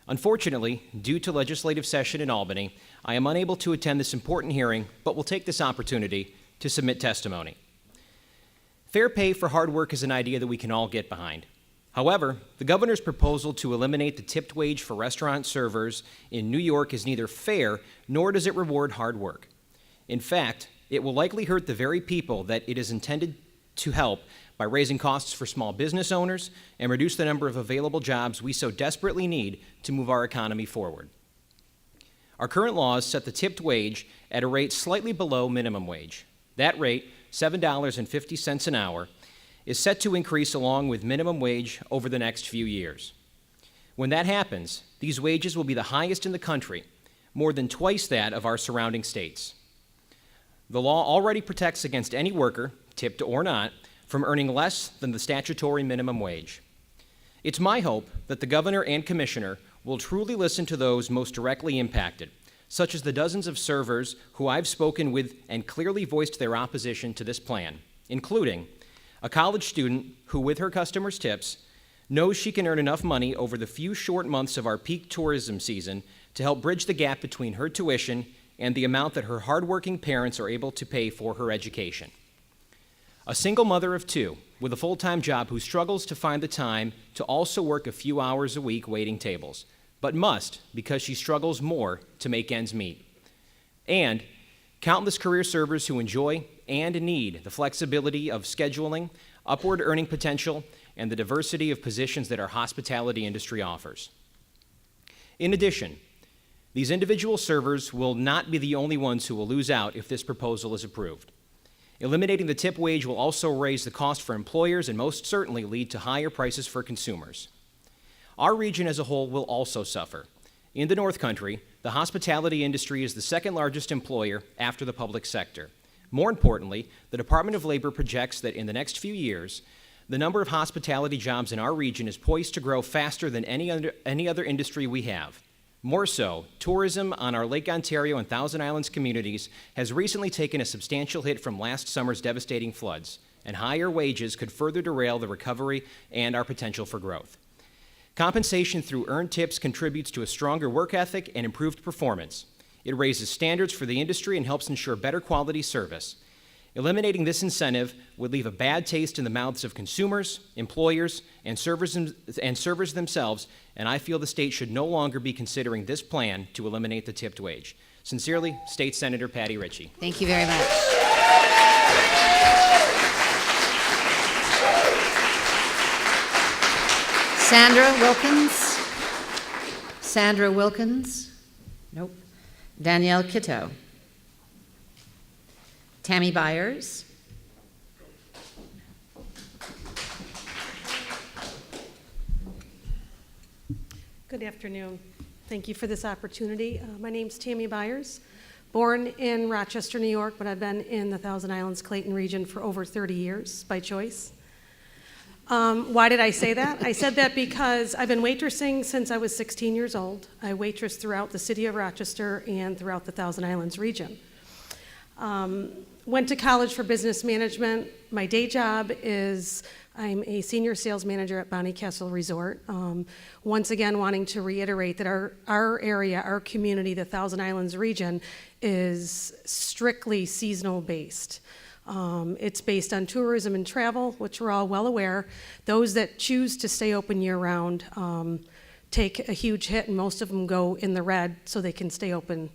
Unfortunately, due to legislative session in Albany, I am unable to attend this important hearing, but will take this opportunity to submit testimony. Fair pay for hard work is an idea that we can all get behind. However, the governor's proposal to eliminate the tipped wage for restaurant servers in New York is neither fair nor does it reward hard work. In fact, it will likely hurt the very people that it is intended to help by raising costs for small business owners and reduce the number of available jobs we so desperately need to move our economy forward. Our current laws set the tipped wage at a rate slightly below minimum wage. That rate, $7.50 an hour, is set to increase along with minimum wage over the next few years. When that happens, these wages will be the highest in the country, more than twice that of our surrounding states. The law already protects against any worker, tipped or not, from earning less than the statutory minimum wage. It's my hope that the governor and commissioner will truly listen to those most directly impacted, such as the dozens of servers who I've spoken with and clearly voiced their opposition to this plan, including a college student who, with her customers' tips, knows she can earn enough money over the few short months of our peak tourism season to help bridge the gap between her tuition and the amount that her hardworking parents are able to pay for her education. A single mother of two with a full-time job who struggles to find the time to also work a few hours a week waiting tables, but must because she struggles more to make ends meet. And countless career servers who enjoy and need the flexibility of scheduling, upward earning potential, and the diversity of positions that our hospitality industry offers. In addition, these individual servers will not be the only ones who will lose out if this proposal is approved. Eliminating the tip wage will also raise the cost for employers and most certainly lead to higher prices for consumers. Our region as a whole will also suffer. In the North Country, the hospitality industry is the second largest employer after the public sector. More importantly, the Department of Labor projects that in the next few years, the number of hospitality jobs in our region is poised to grow faster than any other industry we have. More so, tourism on our Lake Ontario and Thousand Islands communities has recently taken a substantial hit from last summer's devastating floods, and higher wages could further derail the recovery and our potential for growth. Compensation through earned tips contributes to a stronger work ethic and improved performance. It raises standards for the industry and helps ensure better quality service. Eliminating this incentive would leave a bad taste in the mouths of consumers, employers, and servers themselves, and I feel the state should no longer be considering this plan to eliminate the tipped wage. Sincerely, State Senator Patty Ritchie. Thank you very much. Sandra Wilkins. Sandra Wilkins. Nope. Danielle Kitto. Tammy Byers. Good afternoon. Thank you for this opportunity. My name's Tammy Byers, born in Rochester, New York, but I've been in the Thousand Islands, Clayton region for over 30 years by choice. Why did I say that? I said that because I've been waitressing since I was 16 years old. I waitressed throughout the city of Rochester and throughout the Thousand Islands region. Went to college for business management. My day job is I'm a senior sales manager at Bonnie Castle Resort. Once again, wanting to reiterate that our area, our community, the Thousand Islands region, is strictly seasonal based. It's based on tourism and travel, which we're all well aware. Those that choose to stay open year-round take a huge hit, and most of them go in the red so they can stay open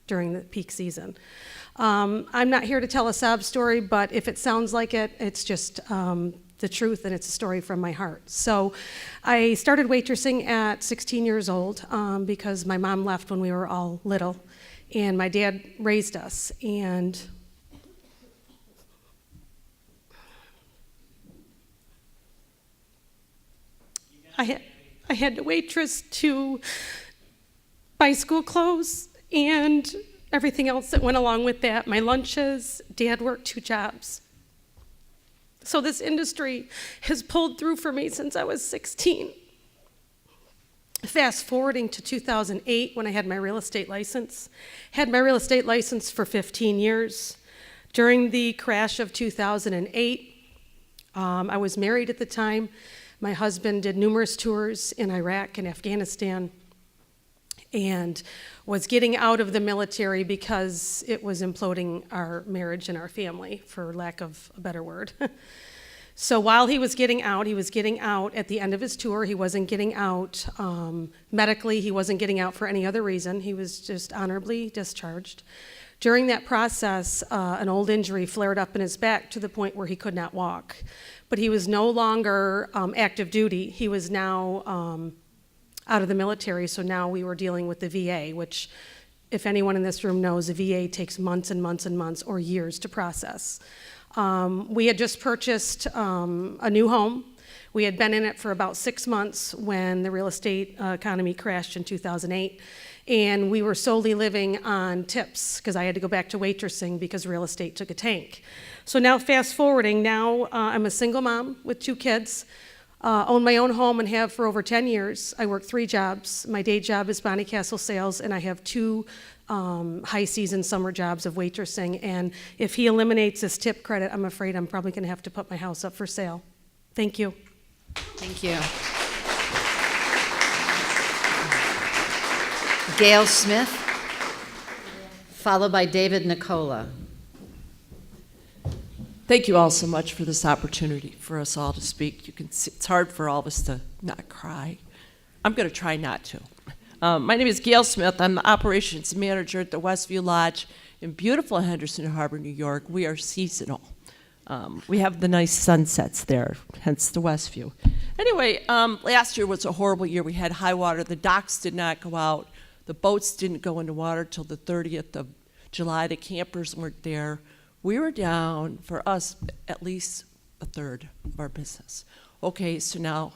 during the peak season. I'm not here to tell a sob story, but if it sounds like it, it's just the truth, and it's a story from my heart. So I started waitressing at 16 years old because my mom left when we were all little, and my dad raised us. And I had to waitress to buy school clothes and everything else that went along with that. My lunches, Dad worked 2 jobs. So this industry has pulled through for me since I was 16. Fast forwarding to 2008 when I had my real estate license. Had my real estate license for 15 years. During the crash of 2008, I was married at the time. My husband did numerous tours in Iraq and Afghanistan and was getting out of the military because it was imploding our marriage and our family, for lack of a better word. So while he was getting out at the end of his tour. He wasn't getting out medically. He wasn't getting out for any other reason. He was just honorably discharged. During that process, an old injury flared up in his back to the point where he could not walk. But he was no longer active duty. He was now out of the military, so now we were dealing with the VA, which, if anyone in this room knows, the VA takes months and months and months or years to process. We had just purchased a new home. We had been in it for about 6 months when the real estate economy crashed in 2008, and we were solely living on tips because I had to go back to waitressing because real estate took a tank. So now fast forwarding, now I'm a single mom with 2 kids, own my own home and have for over 10 years. I work 3 jobs. My day job is Bonnie Castle sales, and I have 2 high season summer jobs of waitressing. And if he eliminates this tip credit, I'm afraid I'm probably going to have to put my house up for sale. Thank you. Thank you. Gail Smith, followed by David Nicola. Thank you all so much for this opportunity for us all to speak. You can see it's hard for all of us to not cry. I'm going to try not to. My name is Gail Smith. I'm the operations manager at the Westview Lodge in beautiful Henderson Harbor, New York. We are seasonal. We have the nice sunsets there, hence the Westview. Anyway, last year was a horrible year. We had high water. The docks did not go out. The boats didn't go into water till the 30th of July. The campers weren't there. We were down, for us, at least a third of our business. Okay, so now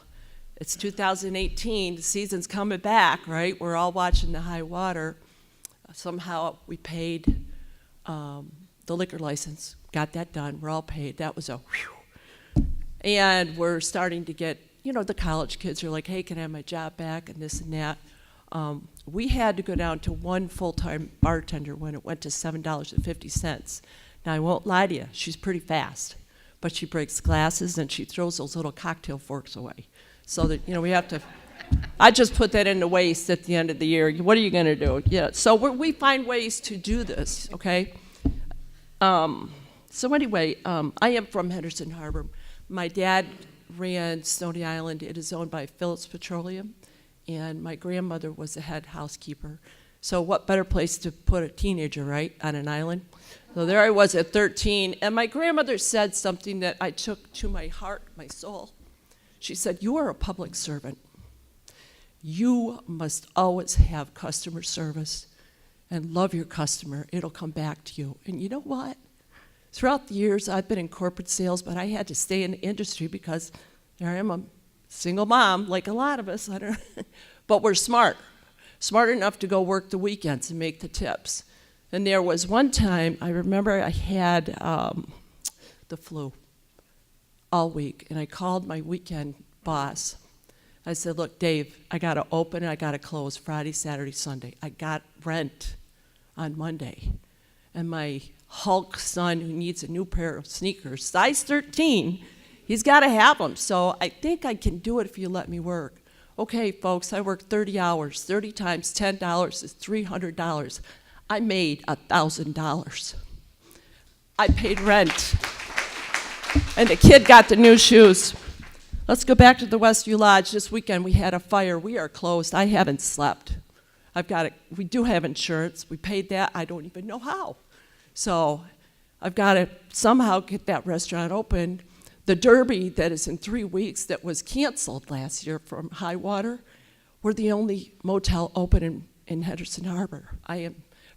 it's 2018, the season's coming back, right? We're all watching the high water. Somehow we paid the liquor license, got that done, we're all paid. That was a whew. And we're starting to get, the college kids are like, hey, can I have my job back, and this and that. We had to go down to 1 full-time bartender when it went to $7.50. Now, I won't lie to you, she's pretty fast, but she breaks glasses and she throws those little cocktail forks away. So that, we have to, I just put that in the waste at the end of the year. What are you going to do? Yeah, so we find ways to do this, okay? So anyway, I am from Henderson Harbor. My dad ran Stony Island. It is owned by Phillips Petroleum, and my grandmother was the head housekeeper. So what better place to put a teenager, right, on an island? So there I was at 13, and my grandmother said something that I took to my heart, my soul. She said, you are a public servant. You must always have customer service and love your customer. It'll come back to you. And you know what? Throughout the years, I've been in corporate sales, but I had to stay in the industry because there I am, a single mom, like a lot of us. But we're smart enough to go work the weekends and make the tips. And there was one time, I remember I had the flu all week, and I called my weekend boss. I said, look, Dave, I got to open and I got to close Friday, Saturday, Sunday. I got rent on Monday. And my Hulk son, who needs a new pair of sneakers, size 13, he's got to have them. So I think I can do it if you let me work. Okay, folks, I worked 30 hours. 30 times $10 is $300. I made $1,000. I paid rent. And the kid got the new shoes. Let's go back to the Westview Lodge. This weekend we had a fire. We are closed. I haven't slept. We do have insurance. We paid that. I don't even know how. So I've got to somehow get that restaurant open. The Derby that is in 3 weeks that was canceled last year from high water, we're the only motel open in Henderson Harbor.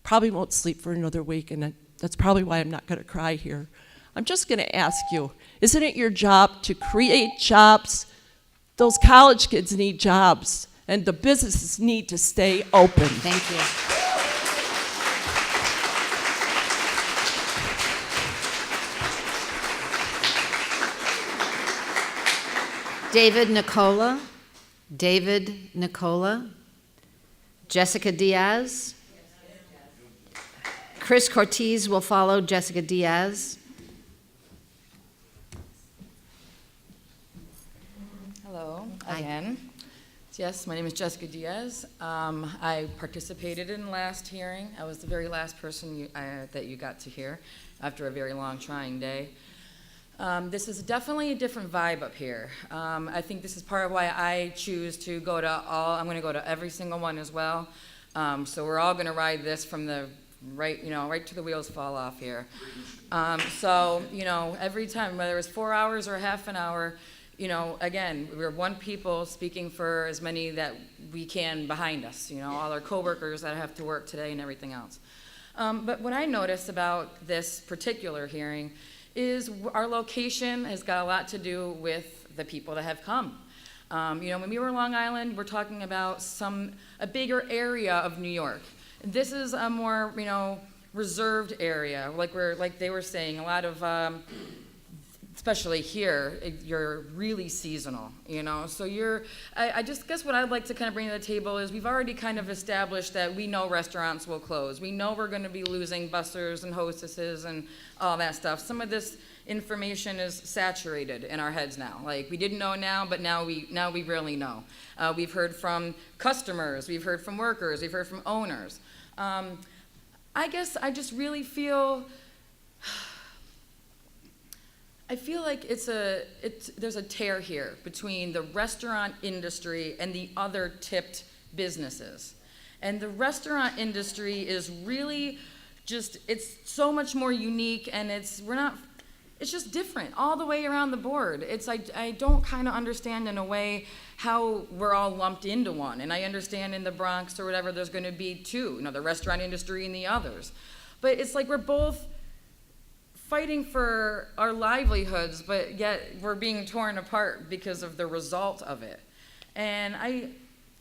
Probably won't sleep for another week, and that's probably why I'm not going to cry here. I'm just going to ask you, isn't it your job to create jobs? Those college kids need jobs, and the businesses need to stay open. Thank you. David Nicola, David Nicola, Jessica Diaz. Chris Cortez will follow Jessica Diaz. Hello Hi. again. Yes, my name is Jessica Diaz. I participated in the last hearing. I was the very last person that you got to hear after a very long, trying day. This is definitely a different vibe up here. I think this is part of why I choose to go to I'm going to go to every single one as well. So we're all going to ride this from the right to the wheels fall off here. So, every time, whether it's 4 hours or half an hour, again, we're one people speaking for as many that we can behind us, all our coworkers that have to work today and everything else. But what I noticed about this particular hearing is our location has got a lot to do with the people that have come. When we were Long Island, we're talking about a bigger area of New York. This is a more, reserved area, like they were saying, a lot of, especially here, you're really seasonal, So I just guess what I'd like to kind of bring to the table is we've already kind of established that we know restaurants will close. We know we're going to be losing bussers and hostesses and all that stuff. Some of this information is saturated in our heads now. Like, we didn't know now, but now we really know. We've heard from customers, we've heard from workers, we've heard from owners. I guess I just really feel like there's a tear here between the restaurant industry and the other tipped businesses. And the restaurant industry is really it's so much more unique, and it's just different all the way around the board. I don't kind of understand in a way how we're all lumped into one. And I understand in the Bronx or whatever there's going to be two, the restaurant industry and the others. But it's like we're both fighting for our livelihoods, but yet we're being torn apart because of the result of it. And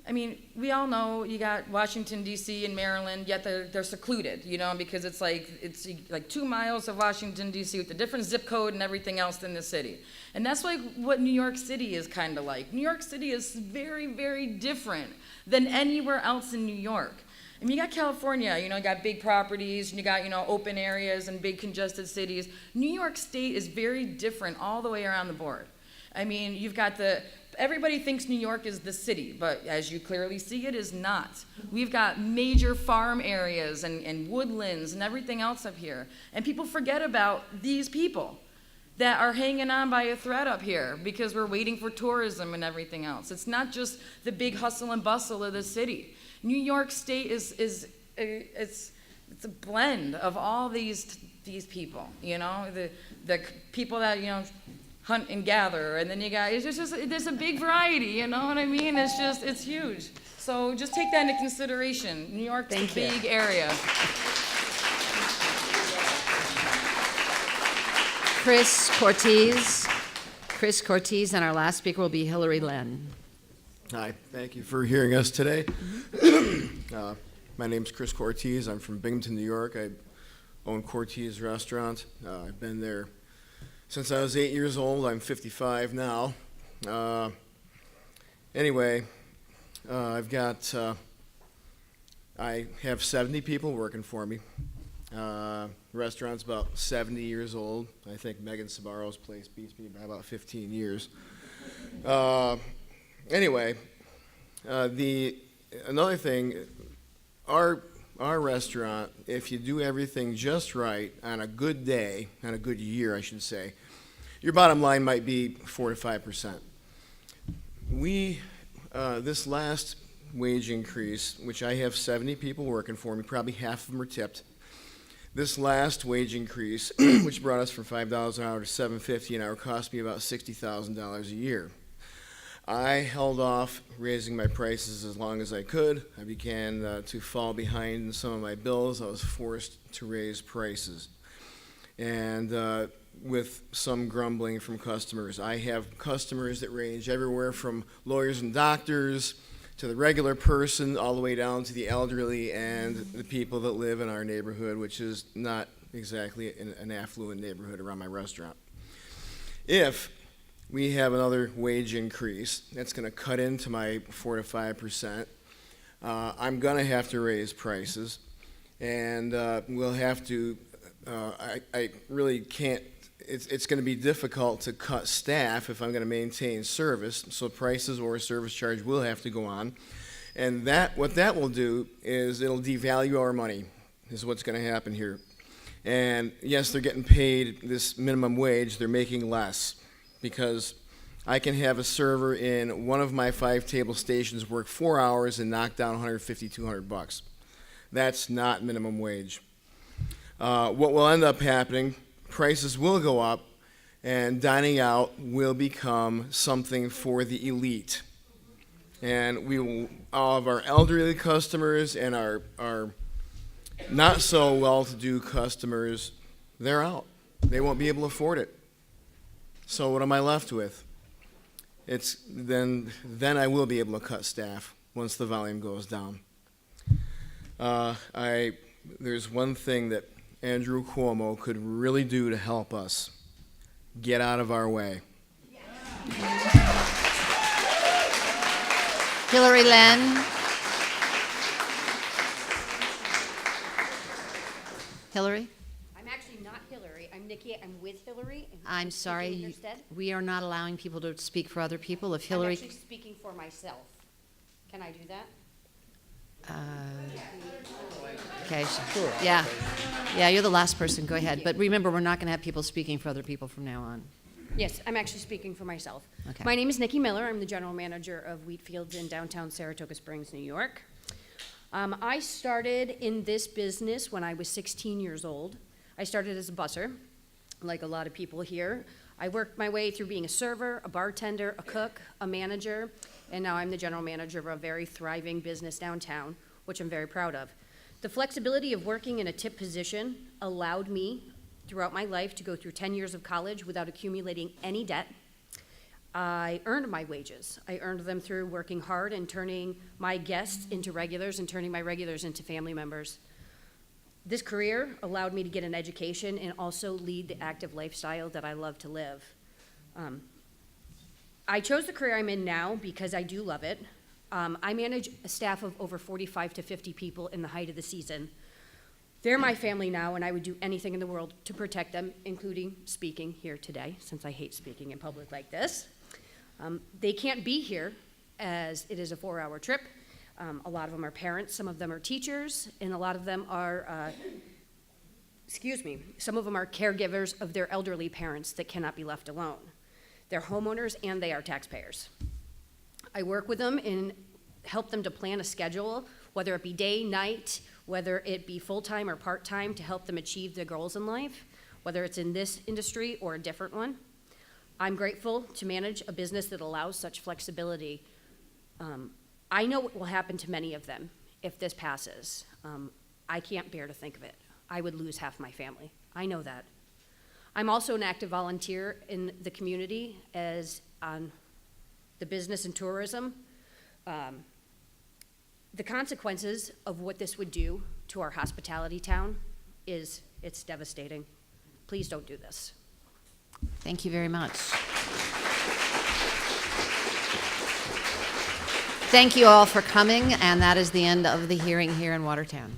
I mean, we all know you got Washington, D.C. and Maryland, yet they're secluded, because it's like 2 miles of Washington, D.C. with a different zip code and everything else than the city. And that's like what New York City is kind of like. New York City is very, very different than anywhere else in New York. I mean, you got California, you got big properties, and you got, open areas and big congested cities. New York State is very different all the way around the board. I mean, you've got everybody thinks New York is the city, but as you clearly see, it is not. We've got major farm areas and woodlands and everything else up here. And people forget about these people that are hanging on by a thread up here because we're waiting for tourism and everything else. It's not just the big hustle and bustle of the city. New York State it's a blend of all these people, the people that, hunt and gather, and then you got, there's a big variety, you know what I mean? It's huge. So just take that into consideration. New York's a big area. Chris Cortez, and our last speaker will be Hillary Len. Hi, thank you for hearing us today. My name's Chris Cortez. I'm from Binghamton, New York. I own Cortez Restaurant. I've been there since I was 8 years old. I'm 55 now. Anyway, I have 70 people working for me. Restaurant's about 70 years old. I think Megan Sabaro's place beats me by about 15 years. Anyway, another thing, our restaurant, if you do everything just right on a good day, on a good year, I should say, your bottom line might be 4 to 5%. This last wage increase, which I have 70 people working for me, probably half of them are tipped. This last wage increase, which brought us from $5 an hour to $7.50 an hour, cost me about $60,000 a year. I held off raising my prices as long as I could. I began to fall behind in some of my bills. I was forced to raise prices. And with some grumbling from customers. I have customers that range everywhere from lawyers and doctors to the regular person all the way down to the elderly and the people that live in our neighborhood, which is not exactly an affluent neighborhood around my restaurant. If we have another wage increase. That's going to cut into my 4 to 5%. I'm going to have to raise prices, and we'll have to, I really can't, it's going to be difficult to cut staff if I'm going to maintain service, so prices or service charge will have to go on. And what that will do is it'll devalue our money, is what's going to happen here. And yes, they're getting paid this minimum wage, they're making less, because I can have a server in one of my 5 table stations work 4 hours and knock down $150, $200. That's not minimum wage. What will end up happening, prices will go up, and dining out will become something for the elite. And we will, all of our elderly customers and our not so well-to-do customers, they're out. They won't be able to afford it. So what am I left with? It's then I will be able to cut staff once the volume goes down. There's one thing that Andrew Cuomo could really do to help us get out of our way. Hillary Len. Hillary? I'm actually not Hillary. I'm Nikki. I'm with Hillary. And I'm sorry, we are not allowing people to speak for other people. If Hillary... I'm actually speaking for myself. Can I do that? Okay, sure. Yeah. Yeah, you're the last person. Go ahead. But remember, we're not going to have people speaking for other people from now on. Yes, I'm actually speaking for myself. Okay. My name is Nikki Miller. I'm the general manager of Wheat Fields in downtown Saratoga Springs, New York. I started in this business when I was 16 years old. I started as a busser, like a lot of people here. I worked my way through being a server, a bartender, a cook, a manager, and now I'm the general manager of a very thriving business downtown, which I'm very proud of. The flexibility of working in a tip position allowed me throughout my life to go through 10 years of college without accumulating any debt. I earned my wages. I earned them through working hard and turning my guests into regulars and turning my regulars into family members. This career allowed me to get an education and also lead the active lifestyle that I love to live. I chose the career I'm in now because I do love it. I manage a staff of over 45 to 50 people in the height of the season. They're my family now, and I would do anything in the world to protect them, including speaking here today, since I hate speaking in public like this. They can't be here, as it is a 4-hour trip. A lot of them are parents, some of them are teachers, and a lot of them are, some of them are caregivers of their elderly parents that cannot be left alone. They're homeowners and they are taxpayers. I work with them and help them to plan a schedule, whether it be day, night, whether it be full-time or part-time, to help them achieve their goals in life, whether it's in this industry or a different one. I'm grateful to manage a business that allows such flexibility. I know what will happen to many of them if this passes. I can't bear to think of it. I would lose half my family. I know that. I'm also an active volunteer in the community as on the business and tourism. The consequences of what this would do to our hospitality town it's devastating. Please don't do this. Thank you very much. Thank you all for coming, and that is the end of the hearing here in Watertown.